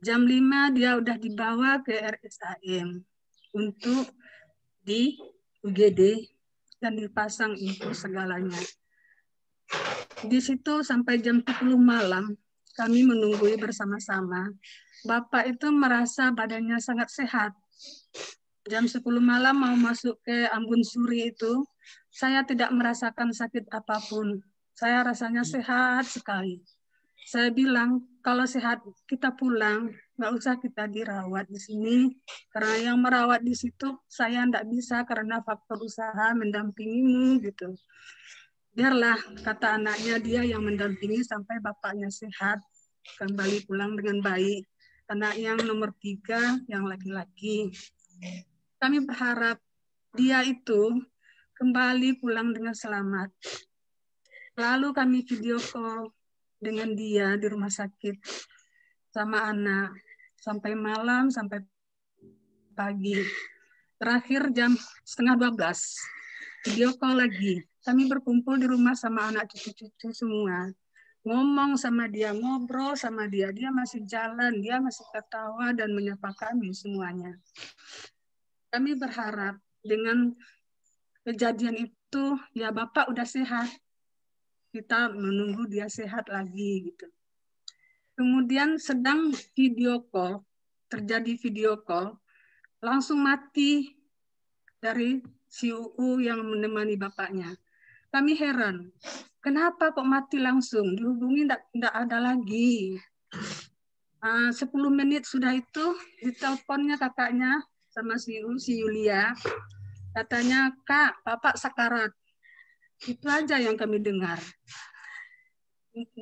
Jam 5 dia udah dibawa ke RSAM untuk di UGD dan dipasang infus segalanya. Di situ sampai jam 10 malam kami menunggui bersama-sama. Bapak itu merasa badannya sangat sehat. Jam 10 malam mau masuk ke Ambon Suri itu, saya tidak merasakan sakit apapun. Saya rasanya sehat sekali. Saya bilang, kalau sehat kita pulang, nggak usah kita dirawat di sini. Karena yang merawat di situ saya nggak bisa karena faktor usaha mendampingimu gitu. Biarlah, kata anaknya, dia yang mendampingi sampai bapaknya sehat, kembali pulang dengan baik. Anak yang nomor 3, yang laki-laki. Kami berharap dia itu kembali pulang dengan selamat. Lalu kami video call dengan dia di rumah sakit sama anak sampai malam, sampai pagi. Terakhir jam 11:30 video call lagi. Kami berkumpul di rumah sama anak cucu-cucu semua. Ngomong sama dia, ngobrol sama dia. Dia masih jalan, dia masih ketawa dan menyapa kami semuanya. Kami berharap dengan kejadian itu, ya Bapak udah sehat. Kita menunggu dia sehat lagi gitu. Kemudian sedang video call, terjadi video call, langsung mati dari si UU yang menemani bapaknya. Kami heran, kenapa kok mati langsung? Dihubungi tidak ada lagi. 10 menit sudah itu, diteleponnya kakaknya sama si Yulia. Katanya, Kak, Bapak sakarat. Itu aja yang kami dengar.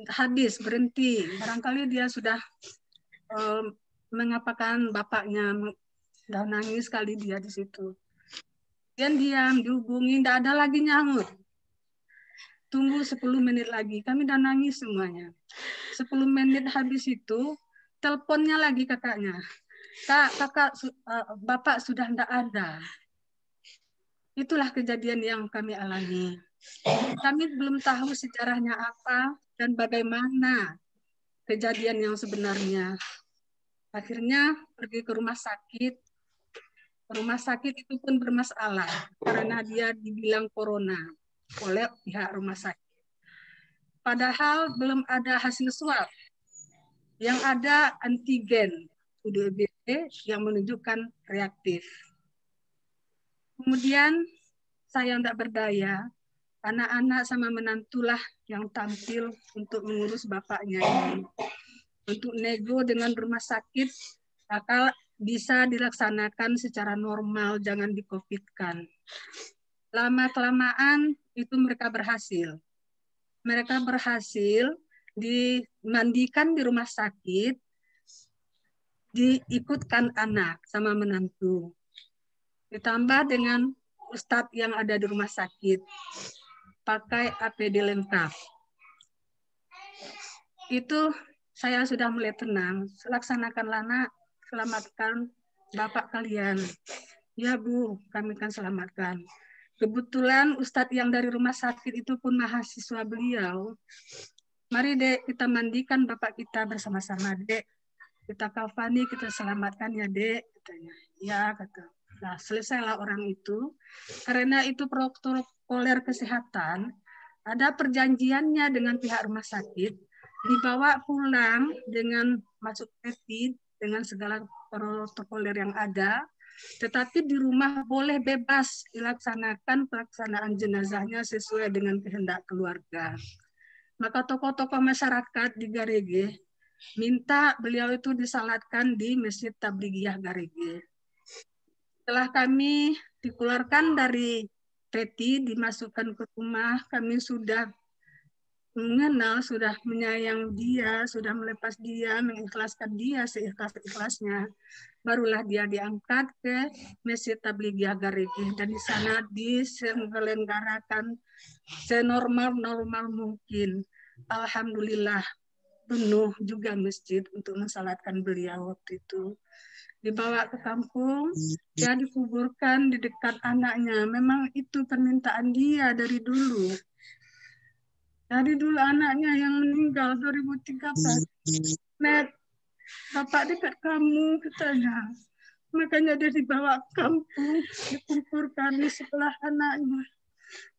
Habis, berhenti. Barangkali dia sudah mengapakan bapaknya, udah nangis kali dia di situ. Dan diam, dihubungi, tidak ada lagi nyaut. Tunggu 10 menit lagi, kami udah nangis semuanya. 10 menit habis itu, teleponnya lagi kakaknya. Bapak sudah tidak ada. Itulah kejadian yang kami alami. Kami belum tahu sejarahnya apa dan bagaimana kejadian yang sebenarnya. Akhirnya pergi ke rumah sakit. Rumah sakit itu pun bermasalah karena dia dibilang corona oleh pihak rumah sakit. Padahal belum ada hasil swab. Yang ada antigen UDBT yang menunjukkan reaktif. Kemudian saya tidak berdaya, anak-anak sama menantulah yang tampil untuk mengurus bapaknya ini. Untuk nego dengan rumah sakit, akal bisa dilaksanakan secara normal, jangan di-COVID-kan. Lama-kelamaan itu mereka berhasil. Mereka berhasil dimandikan di rumah sakit, diikutkan anak sama menantu. Ditambah dengan ustadz yang ada di rumah sakit, pakai APD lengkap. Itu saya sudah mulai tenang. Laksanakanlah nak, selamatkan bapak kalian. Ya Bu, kami akan selamatkan. Kebetulan ustadz yang dari rumah sakit itu pun mahasiswa beliau. Mari Dek, kita mandikan bapak kita bersama-sama Dek. Kita kafani, kita selamatkan ya Dek. Katanya. Ya, kata. Nah, selesailah orang itu. Karena itu protokoler kesehatan, ada perjanjiannya dengan pihak rumah sakit, dibawa pulang dengan masuk peti, dengan segala protokoler yang ada, tetapi di rumah boleh bebas dilaksanakan pelaksanaan jenazahnya sesuai dengan kehendak keluarga. Maka tokoh-tokoh masyarakat di Garege minta beliau itu disalatkan di Masjid Tabligiyah Garege. Setelah kami dikeluarkan dari peti, dimasukkan ke rumah, kami sudah mengenal, sudah menyayang dia, sudah melepas dia, mengikhlaskan dia seikhlas-ikhlasnya. Barulah dia diangkat ke Masjid Tabligiyah Garege dan di sana diselenggarakan senormal-normal mungkin. Alhamdulillah penuh juga masjid untuk mensalatkan beliau waktu itu. Dibawa ke kampung, dia dikuburkan di dekat anaknya. Memang itu permintaan dia dari dulu. Dari dulu anaknya yang meninggal 2013. Net, bapak dekat kamu, katanya. Makanya dia dibawa ke kampung, dikuburkan di sebelah anaknya.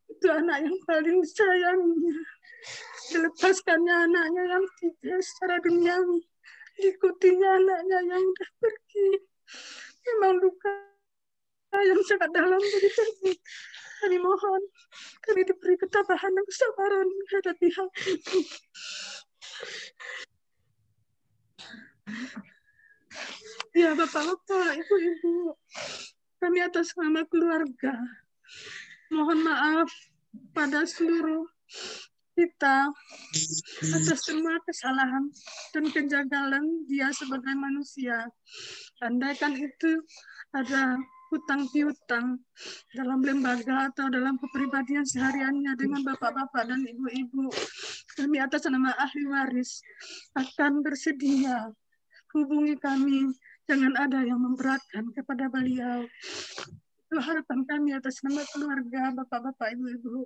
Itu anak yang paling disayangnya. Dilepaskannya anaknya yang tidak secara duniawi. Diikutinya anaknya yang sudah pergi. Memang duka yang sangat dalam bagi kami. Kami mohon, kami diberi ketabahan dan kesabaran menghadapi hal itu. Ya, Bapak-bapak, Ibu-ibu, kami atas nama keluarga, mohon maaf pada seluruh kita atas semua kesalahan dan kejanggalan dia sebagai manusia. Andaikan itu ada hutang piutang dalam lembaga atau dalam kepribadian sehariannya dengan bapak-bapak dan ibu-ibu, kami atas nama ahli waris akan bersedia. Hubungi kami, jangan ada yang memberatkan kepada beliau. Itu harapan kami atas nama keluarga, bapak-bapak, ibu-ibu.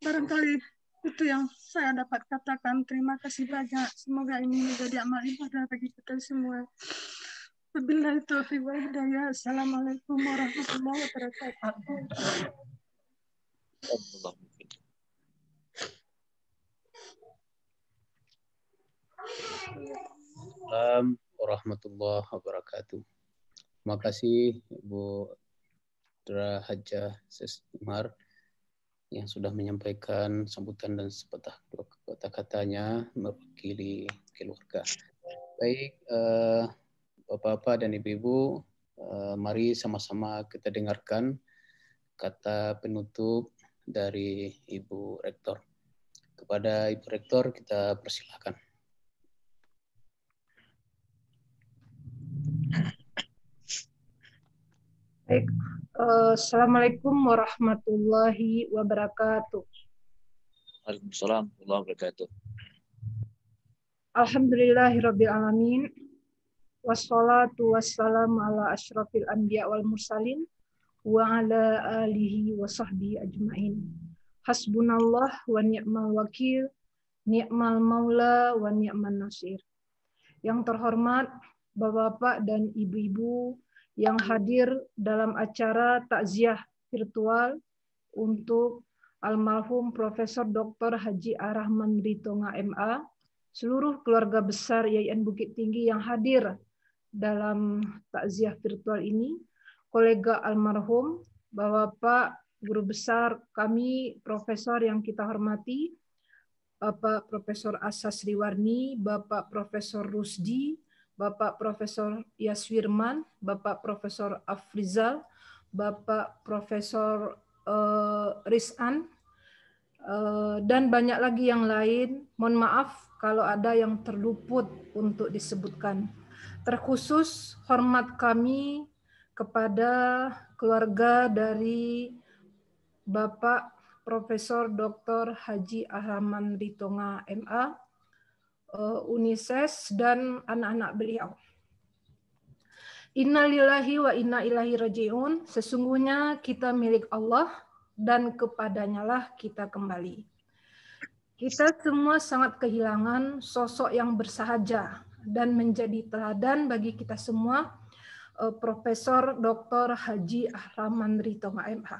Barangkali itu yang saya dapat katakan. Terima kasih banyak. Semoga ini menjadi amal ibadah bagi kita semua. Wabillahi taufiq wal hidayah. Assalamualaikum warahmatullahi wabarakatuh. Assalamualaikum warahmatullahi wabarakatuh. Terima kasih Ibu Dra Hajah Sesmar yang sudah menyampaikan sambutan dan sepatah kata-katanya mewakili keluarga. Baik, Bapak-bapak dan Ibu-ibu, mari sama-sama kita dengarkan kata penutup dari Ibu Rektor. Kepada Ibu Rektor kita persilakan. Baik. Assalamualaikum warahmatullahi wabarakatuh. Waalaikumsalam warahmatullahi wabarakatuh. Alhamdulillahirabbil alamin. Wassalatu wassalamu ala asyrafil anbiya wal mursalin wa ala alihi wa sahbihi ajmain. Hasbunallah wa ni'mal wakil, ni'mal maula wa ni'man nasir. Yang terhormat Bapak-bapak dan Ibu-ibu yang hadir dalam acara takziah virtual untuk almarhum Profesor Dr. Haji Ar-Rahman Ritonga MA, seluruh keluarga besar YIN Bukit Tinggi yang hadir dalam takziah virtual ini, kolega almarhum, Bapak guru besar kami, profesor yang kita hormati, Bapak Profesor Asa Sriwarni, Bapak Profesor Rusdi, Bapak Profesor Yaswirman, Bapak Profesor Afrizal, Bapak Profesor Rizan, dan banyak lagi yang lain. Mohon maaf kalau ada yang terluput untuk disebutkan. Terkhusus hormat kami kepada keluarga dari Bapak Profesor Dr. Haji Ar-Rahman Ritonga MA, Unises, dan anak-anak beliau. Innalillahi wa inna ilaihi raji'un. Sesungguhnya kita milik Allah dan kepadanya lah kita kembali. Kita semua sangat kehilangan sosok yang bersahaja dan menjadi teladan bagi kita semua, Profesor Dr. Haji Ar-Rahman Ritonga MA.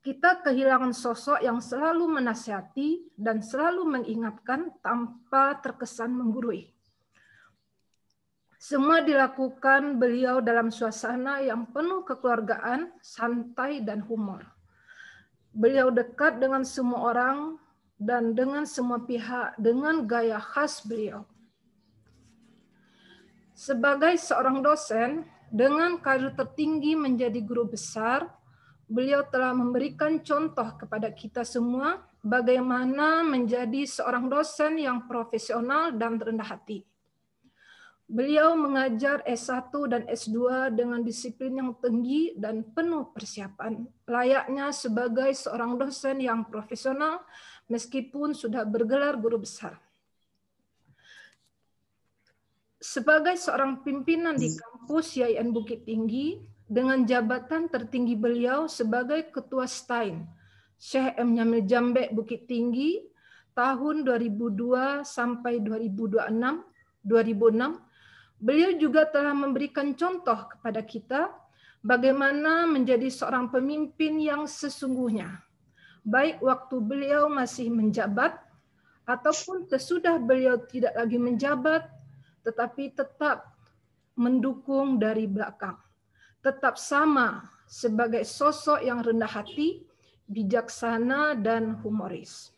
Kita kehilangan sosok yang selalu menasihati dan selalu mengingatkan tanpa terkesan menggurui. Semua dilakukan beliau dalam suasana yang penuh kekeluargaan, santai, dan humor. Beliau dekat dengan semua orang dan dengan semua pihak dengan gaya khas beliau. Sebagai seorang dosen dengan karir tertinggi menjadi guru besar, beliau telah memberikan contoh kepada kita semua bagaimana menjadi seorang dosen yang profesional dan rendah hati. Beliau mengajar S1 dan S2 dengan disiplin yang tinggi dan penuh persiapan, layaknya sebagai seorang dosen yang profesional meskipun sudah bergelar guru besar. sebagai seorang pimpinan di kampus YIN Bukit Tinggi dengan jabatan tertinggi beliau sebagai Ketua STAIN Syekh M. Nyamil Jambe Bukit Tinggi tahun 2002 sampai 2006, beliau juga telah memberikan contoh kepada kita bagaimana menjadi seorang pemimpin yang sesungguhnya, baik waktu beliau masih menjabat ataupun sesudah beliau tidak lagi menjabat, tetapi tetap mendukung dari belakang. Tetap sama sebagai sosok yang rendah hati, bijaksana, dan humoris.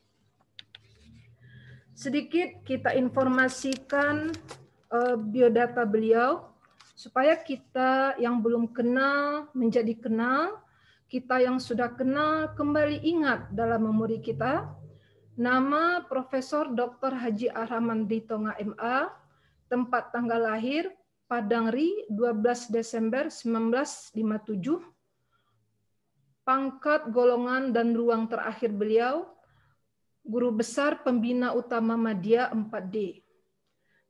Sedikit kita informasikan biodata beliau, supaya kita yang belum kenal menjadi kenal, kita yang sudah kenal kembali ingat dalam memori kita. Nama Profesor Dr. Haji Ahraman Ditonga MA, tempat tanggal lahir Padang Ri 12 Desember 1957, pangkat, golongan, dan ruang terakhir beliau, Guru Besar Pembina Utama Madya 4D.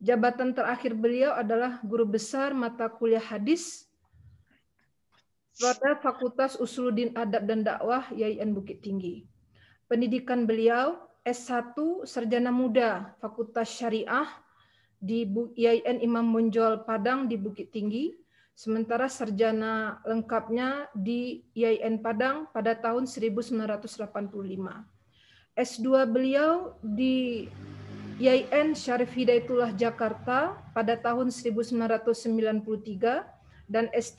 Jabatan terakhir beliau adalah Guru Besar Mata Kuliah Hadis pada Fakultas Usuluddin Adab dan Dakwah YIN Bukit Tinggi. Pendidikan beliau S1 Sarjana Muda Fakultas Syariah di YIN Imam Bonjol Padang di Bukit Tinggi, sementara sarjana lengkapnya di YIN Padang pada tahun 1985. S2 beliau di YIN Syarif Hidayatullah Jakarta pada tahun 1993 dan S3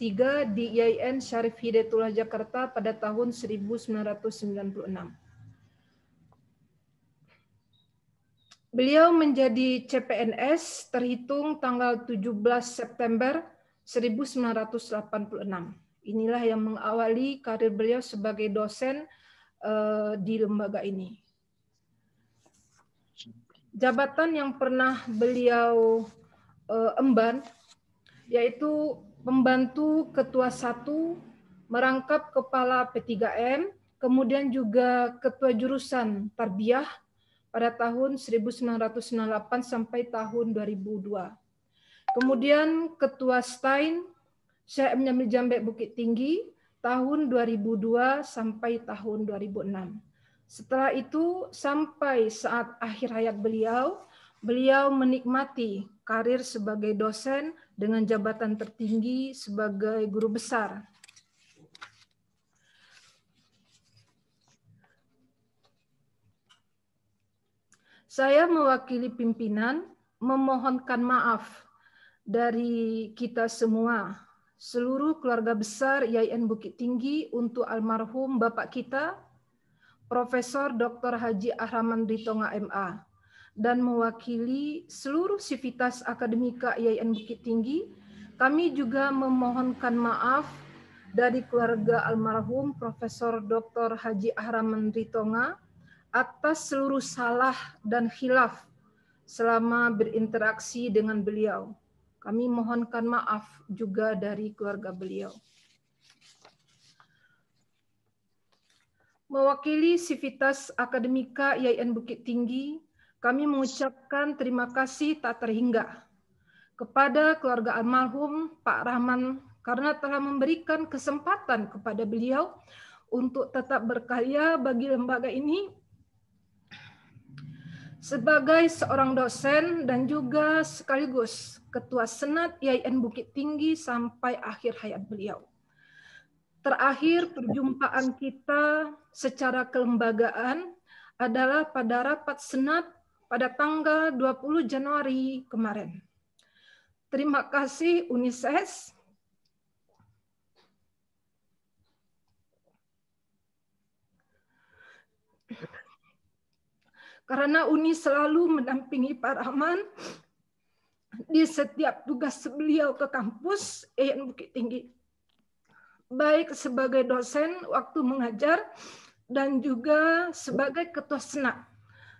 di YIN Syarif Hidayatullah Jakarta pada tahun 1996. Beliau menjadi CPNS terhitung tanggal 17 September 1986. Inilah yang mengawali karir beliau sebagai dosen di lembaga ini. Jabatan yang pernah beliau emban yaitu pembantu ketua 1, merangkap kepala P3M, kemudian juga ketua jurusan Tarbiyah pada tahun 1998 sampai tahun 2002. Kemudian ketua STAIN Syekh M. Nyamil Jambe Bukit Tinggi tahun 2002 sampai tahun 2006. Setelah itu sampai saat akhir hayat beliau menikmati karir sebagai dosen dengan jabatan tertinggi sebagai guru besar. Saya mewakili pimpinan memohonkan maaf dari kita semua, seluruh keluarga besar YIN Bukit Tinggi untuk almarhum Bapak kita, Profesor Dr. Haji Ahraman Ditonga MA, dan mewakili seluruh sivitas akademika YIN Bukit Tinggi, kami juga memohonkan maaf dari keluarga almarhum Profesor Dr. Haji Ahraman Ditonga atas seluruh salah dan khilaf selama berinteraksi dengan beliau. Kami mohonkan maaf juga dari keluarga beliau. Mewakili sivitas akademika YIN Bukit Tinggi, kami mengucapkan terima kasih tak terhingga kepada keluarga almarhum Pak Rahman karena telah memberikan kesempatan kepada beliau untuk tetap berkarya bagi lembaga ini sebagai seorang dosen dan juga sekaligus Ketua Senat YIN Bukit Tinggi sampai akhir hayat beliau. Terakhir perjumpaan kita secara kelembagaan adalah pada rapat Senat pada tanggal 20 Januari kemarin. Terima kasih Unises karena Uni selalu mendampingi Pak Rahman di setiap tugas beliau ke kampus YIN Bukit Tinggi, baik sebagai dosen waktu mengajar dan juga sebagai ketua senat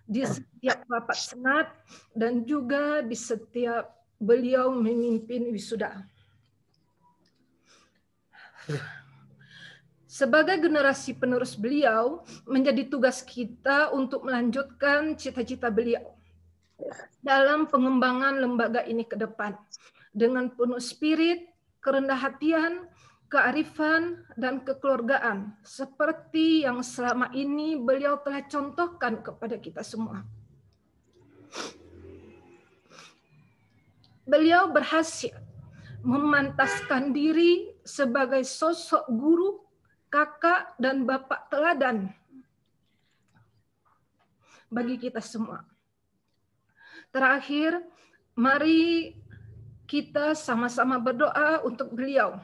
di setiap rapat senat dan juga di setiap beliau memimpin wisuda. Sebagai generasi penerus beliau, menjadi tugas kita untuk melanjutkan cita-cita beliau. dalam pengembangan lembaga ini ke depan dengan penuh spirit, kerendah hatian, kearifan, dan kekeluargaan seperti yang selama ini beliau telah contohkan kepada kita semua. Beliau berhasil memantaskan diri sebagai sosok guru, kakak, dan bapak teladan bagi kita semua. Terakhir, mari kita sama-sama berdoa untuk beliau.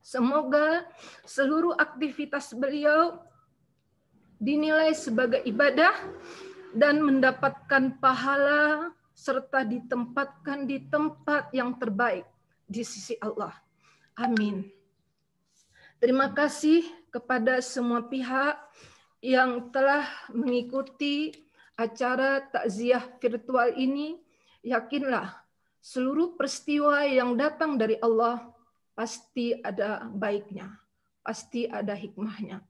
Semoga seluruh aktivitas beliau dinilai sebagai ibadah dan mendapatkan pahala serta ditempatkan di tempat yang terbaik di sisi Allah. Amin. Terima kasih kepada semua pihak yang telah mengikuti acara takziah virtual ini. Yakinlah seluruh peristiwa yang datang dari Allah pasti ada baiknya, pasti ada hikmahnya.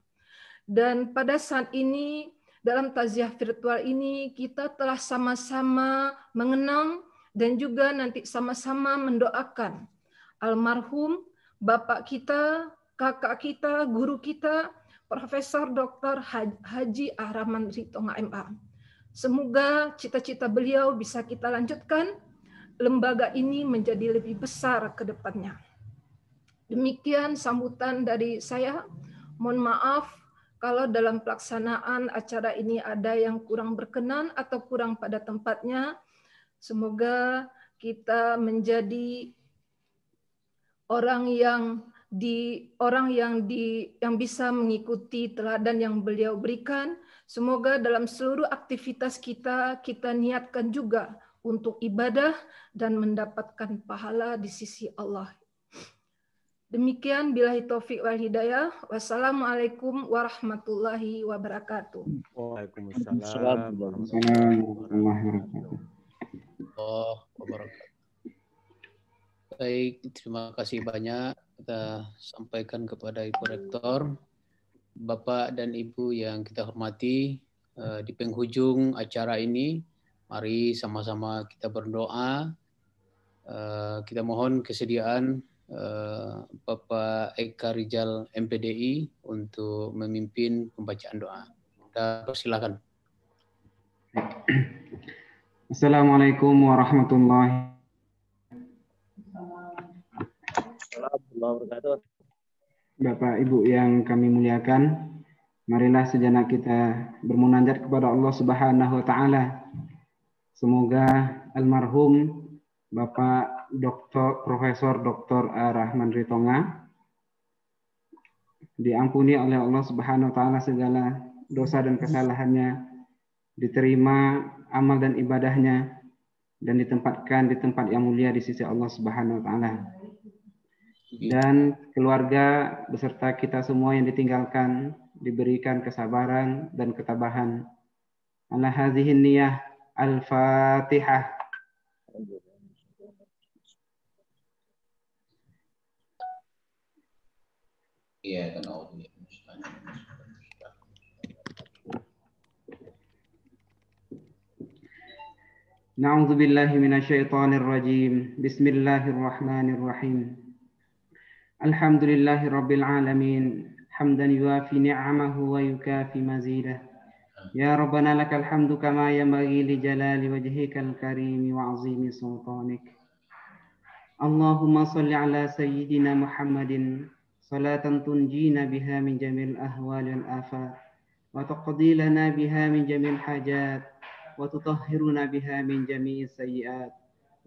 Dan pada saat ini, dalam takziah virtual ini, kita telah sama-sama mengenang dan juga nanti sama-sama mendoakan almarhum bapak kita, kakak kita, guru kita, Profesor Dr. Haji Rahman Ritonga MA. Semoga cita-cita beliau bisa kita lanjutkan, lembaga ini menjadi lebih besar ke depannya. Demikian sambutan dari saya. Mohon maaf kalau dalam pelaksanaan acara ini ada yang kurang berkenan atau kurang pada tempatnya. Semoga kita menjadi orang yang bisa mengikuti teladan yang beliau berikan. Semoga dalam seluruh aktivitas kita niatkan juga untuk ibadah dan mendapatkan pahala di sisi Allah. Demikian billahi taufik wal hidayah. Wassalamualaikum warahmatullahi wabarakatuh. Waalaikumsalam warahmatullahi wabarakatuh. Baik, terima kasih banyak kita sampaikan kepada Ibu Rektor, Bapak dan Ibu yang kita hormati. Di penghujung acara ini, mari sama-sama kita berdoa. Kita mohon kesediaan Bapak Eka Rijal MPDI untuk memimpin pembacaan doa. Kita persilakan. Assalamualaikum warahmatullahi wabarakatuh. Bapak Ibu yang kami muliakan, marilah sejenak kita bermunajat kepada Allah Subhanahu wa taala. Semoga almarhum Bapak Profesor Dr. Rahman Ritonga diampuni oleh Allah Subhanahu wa taala segala dosa dan kesalahannya, diterima amal dan ibadahnya, dan ditempatkan di tempat yang mulia di sisi Allah Subhanahu wa taala. Dan keluarga beserta kita semua yang ditinggalkan diberikan kesabaran dan ketabahan. Ala hadhihi niyah al-Fatihah. Iya, kan Na'udzu billahi minasyaitonir rajim. Bismillahirrahmanirrahim. Alhamdulillahi rabbil alamin. Hamdan yuafi ni'amahu wa yukafi mazidah. Ya Rabbana lakal hamdu kama yanbaghi li jalali wajhikal karim wa 'azimi sultanik. Allahumma shalli ala sayyidina Muhammadin salatan tunjina biha min jamil ahwal wal afat wa taqdi lana biha min jamil hajat wa tutahhiruna biha min jami'is sayyi'at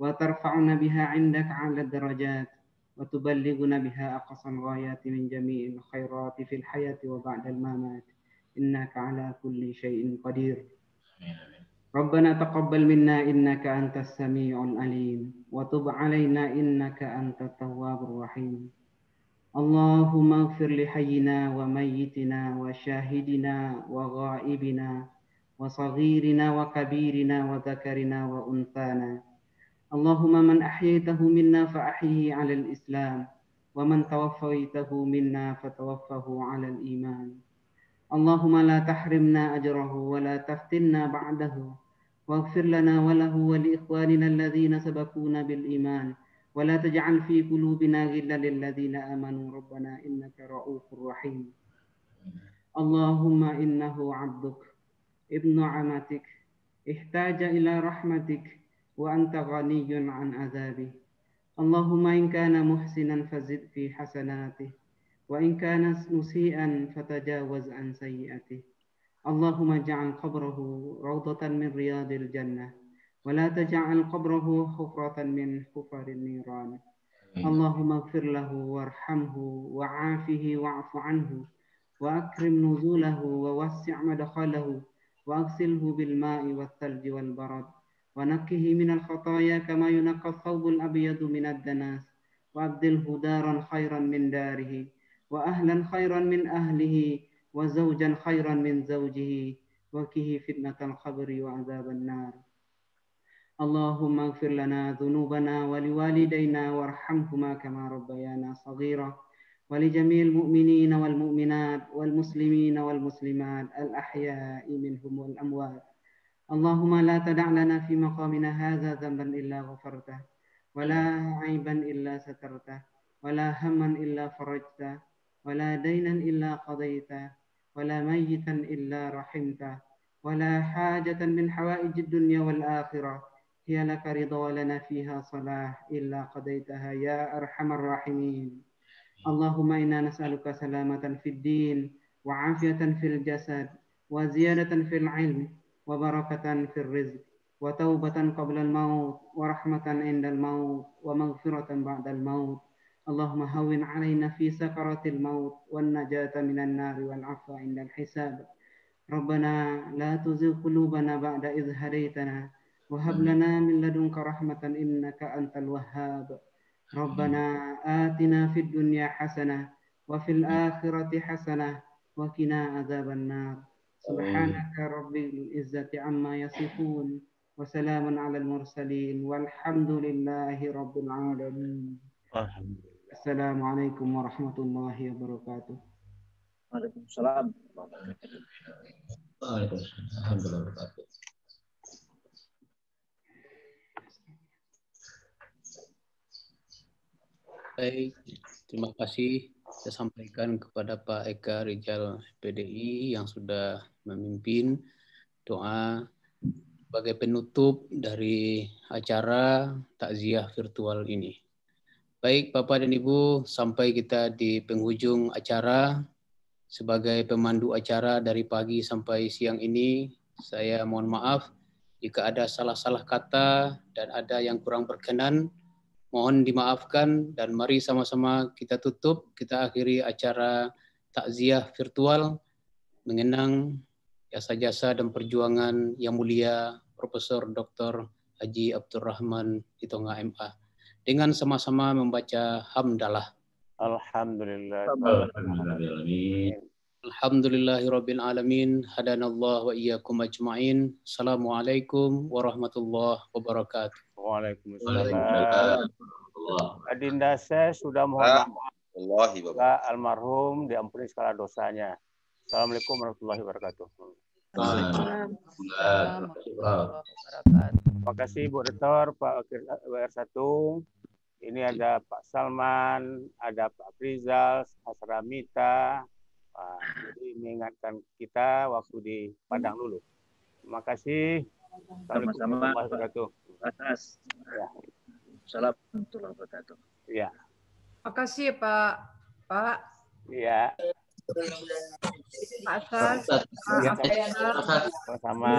wa tarfa'una biha 'indaka 'ala darajat wa tuballighuna biha aqsal ghayati min jami'il khairati fil hayati wa ba'dal mamat innaka 'ala kulli syai'in qadir. Rabbana taqabbal minna innaka antas sami'ul alim wa tub 'alaina innaka antat tawwabur rahim. Allahumma ighfir li hayyina wa mayyitina wa syahidina wa ghaibina wa saghirina wa kabirina wa dhakarina wa unthana. Allahumma man ahyaytahu minna fa ahyihi 'alal Islam wa man tawaffaytahu minna fatawaffahu 'alal iman. Allahumma la tahrimna ajrahu wa la taftinna ba'dahu واغفر لنا وله ولإخواننا الذين سبقونا بالإيمان ولا تجعل في قلوبنا غلا للذين آمنوا ربنا إنك رؤوف رحيم. اللهم إنه عبدك ابن عمتك احتاج إلى رحمتك وأنت غني عن عذابه. اللهم إن كان محسنا فزد في حسناته وإن كان مسيئا فتجاوز عن سيئته. اللهم اجعل قبره روضة من رياض الجنة ولا تجعل قبره حفرة من حفر النيران. اللهم اغفر له وارحمه وعافه واعف عنه وأكرم نزوله ووسع مدخله وأغسله بالماء والثلج والبرد ونقه من الخطايا كما ينقى الثوب الأبيض من الدنس وأبدله دارا خيرا من داره وأهلا خيرا من أهله وزوجا خيرا من زوجه وقه فتنة القبر وعذاب النار. اللهم اغفر لنا ذنوبنا ولوالدينا وارحمهما كما ربيانا صغيرا ولجميع المؤمنين والمؤمنات والمسلمين والمسلمات الأحياء منهم والأموات. اللهم لا تدع لنا في مقامنا هذا ذنبا إلا غفرته ولا عيبا إلا سترته ولا هما إلا فرجته ولا دينا إلا قضيته ولا ميتا إلا رحمته ولا حاجة من حوائج الدنيا والآخرة هي لك رضا ولنا فيها صلاح إلا قضيتها يا أرحم الراحمين. اللهم إنا نسألك سلامة في الدين وعافية في الجسد وزيادة في العلم وبركة في الرزق وتوبة قبل الموت ورحمة عند الموت ومغفرة بعد الموت. اللهم هون علينا في سكرات الموت والنجاة من النار والعفو عند الحساب. ربنا لا تزغ قلوبنا بعد إذ هديتنا وهب لنا من لدنك رحمة إنك أنت الوهاب. ربنا آتنا في الدنيا حسنة وفي الآخرة حسنة وقنا عذاب النار. سبحانك رب العزة عما يصفون وسلام على المرسلين والحمد لله رب العالمين. السلام عليكم ورحمة الله وبركاته. Waalaikumsalam. Baik, terima kasih saya sampaikan kepada Pak Eka Rijal PDI yang sudah memimpin doa sebagai penutup dari acara takziah virtual ini. Baik Bapak dan Ibu, sampai kita di penghujung acara. Sebagai pemandu acara dari pagi sampai siang ini, saya mohon maaf jika ada salah-salah kata dan ada yang kurang berkenan. Mohon dimaafkan dan mari sama-sama kita tutup, kita akhiri acara takziah virtual mengenang jasa-jasa dan perjuangan yang mulia Profesor Dr. Haji Abdurrahman Itonga MA. Dengan sama-sama membaca hamdalah. Alhamdulillah. Alhamdulillahirabbil alamin. Hadanallahu wa iyyakum ajmain. Assalamualaikum warahmatullahi wabarakatuh. Waalaikumsalam. Adinda saya sudah mohon maaf. Almarhum diampuni segala dosanya. Assalamualaikum warahmatullahi wabarakatuh. Terima kasih Bu Rektor, Pak WR1. Ini ada Pak Salman, ada Pak Rizal, Hasramita. Jadi mengingatkan kita waktu di Padang dulu. Terima kasih. Sama-sama. Atas. Assalamualaikum warahmatullahi wabarakatuh. Ya. Terima kasih Pak. Iya. Pak Asas. Sama-sama.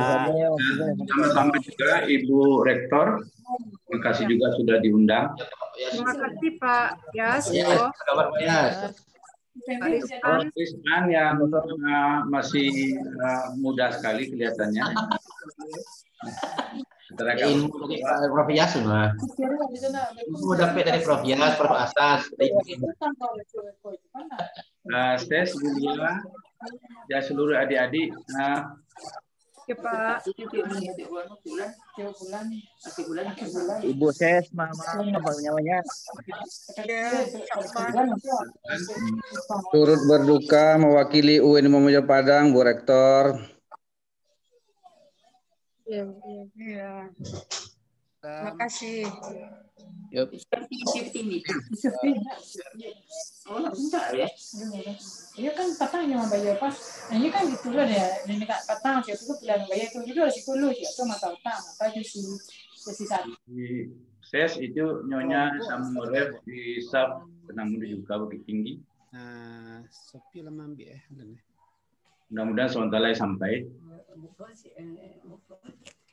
Sama-sama juga Ibu Rektor. Terima kasih juga sudah diundang. Terima kasih Pak Yas. Pak Rizman yang masih muda sekali kelihatannya. Ilmu dari Prof. Yas semua. Ilmu dapat dari Prof. Yas, Prof. Asas. Saya sebelumnya dan seluruh adik-adik. Ya Pak. Ibu saya apa namanya? Turut berduka mewakili UIN Muhammadiyah Padang, Bu Rektor. Iya. Iya. Terima kasih. Yuk. Oh, bentar ya. Iya kan patang yang bayar pas. Ini kan gitu loh ya. Ini kan patang sih itu bilang bayar itu juga psikolog ya. Itu mata utama. Apa sih sisa. Di ses itu Nyonya sama Ref di sub senang menuju ke Bukit Tinggi. Nah, sepi lama ambil Mudah-mudahan sementara sampai.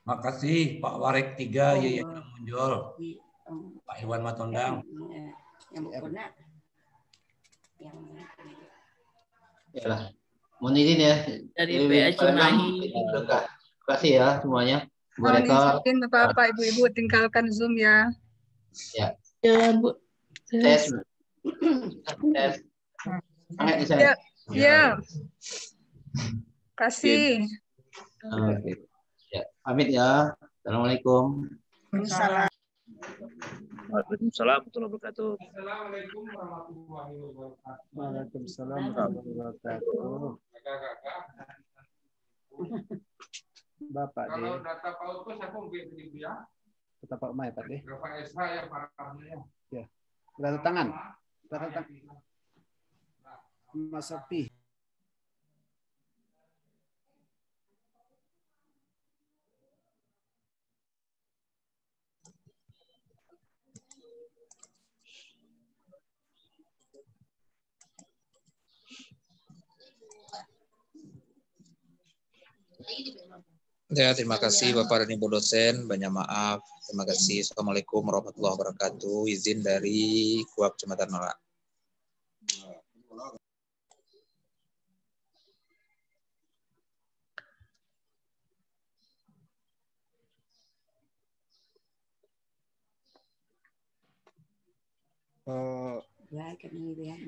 Makasih Pak Warek 3 yang muncul. Pak Iwan Matondang. Yang bukan Yalah. Mohon izin ya. Dari PA Cimahi. Terima kasih ya semuanya. Bu Mohon Rektor. izin Bapak Ibu-ibu tinggalkan Zoom ya. Ya. Ya, Bu. Tes. Tes. Ya. Ya. Kasih. Oke. Ya, pamit ya. Assalamualaikum. Waalaikumsalam. Waalaikumsalam warahmatullahi wabarakatuh. Assalamualaikum warahmatullahi wabarakatuh. Waalaikumsalam warahmatullahi wabarakatuh. Bapak deh. Kalau data PAUD aku mungkin ya. Kata Pak Mai Pak deh. Berapa SH yang paragrafnya? Ya. Tanda tangan. Tanda tangan. Mas Sopi. Ya, terima kasih Bapak dan Ibu dosen. Banyak maaf. Terima kasih. Assalamualaikum warahmatullahi wabarakatuh. Izin dari KUAP Kecamatan Nora.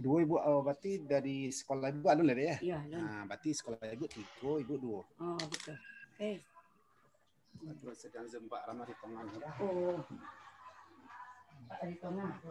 Dua ibu berarti dari sekolah ibu anu lah ya? Iya, nah, berarti sekolah ibu 3, ibu 2. Oh, betul. Terus sedang Mbak Rama di tengah. Oh. Pak di tengah.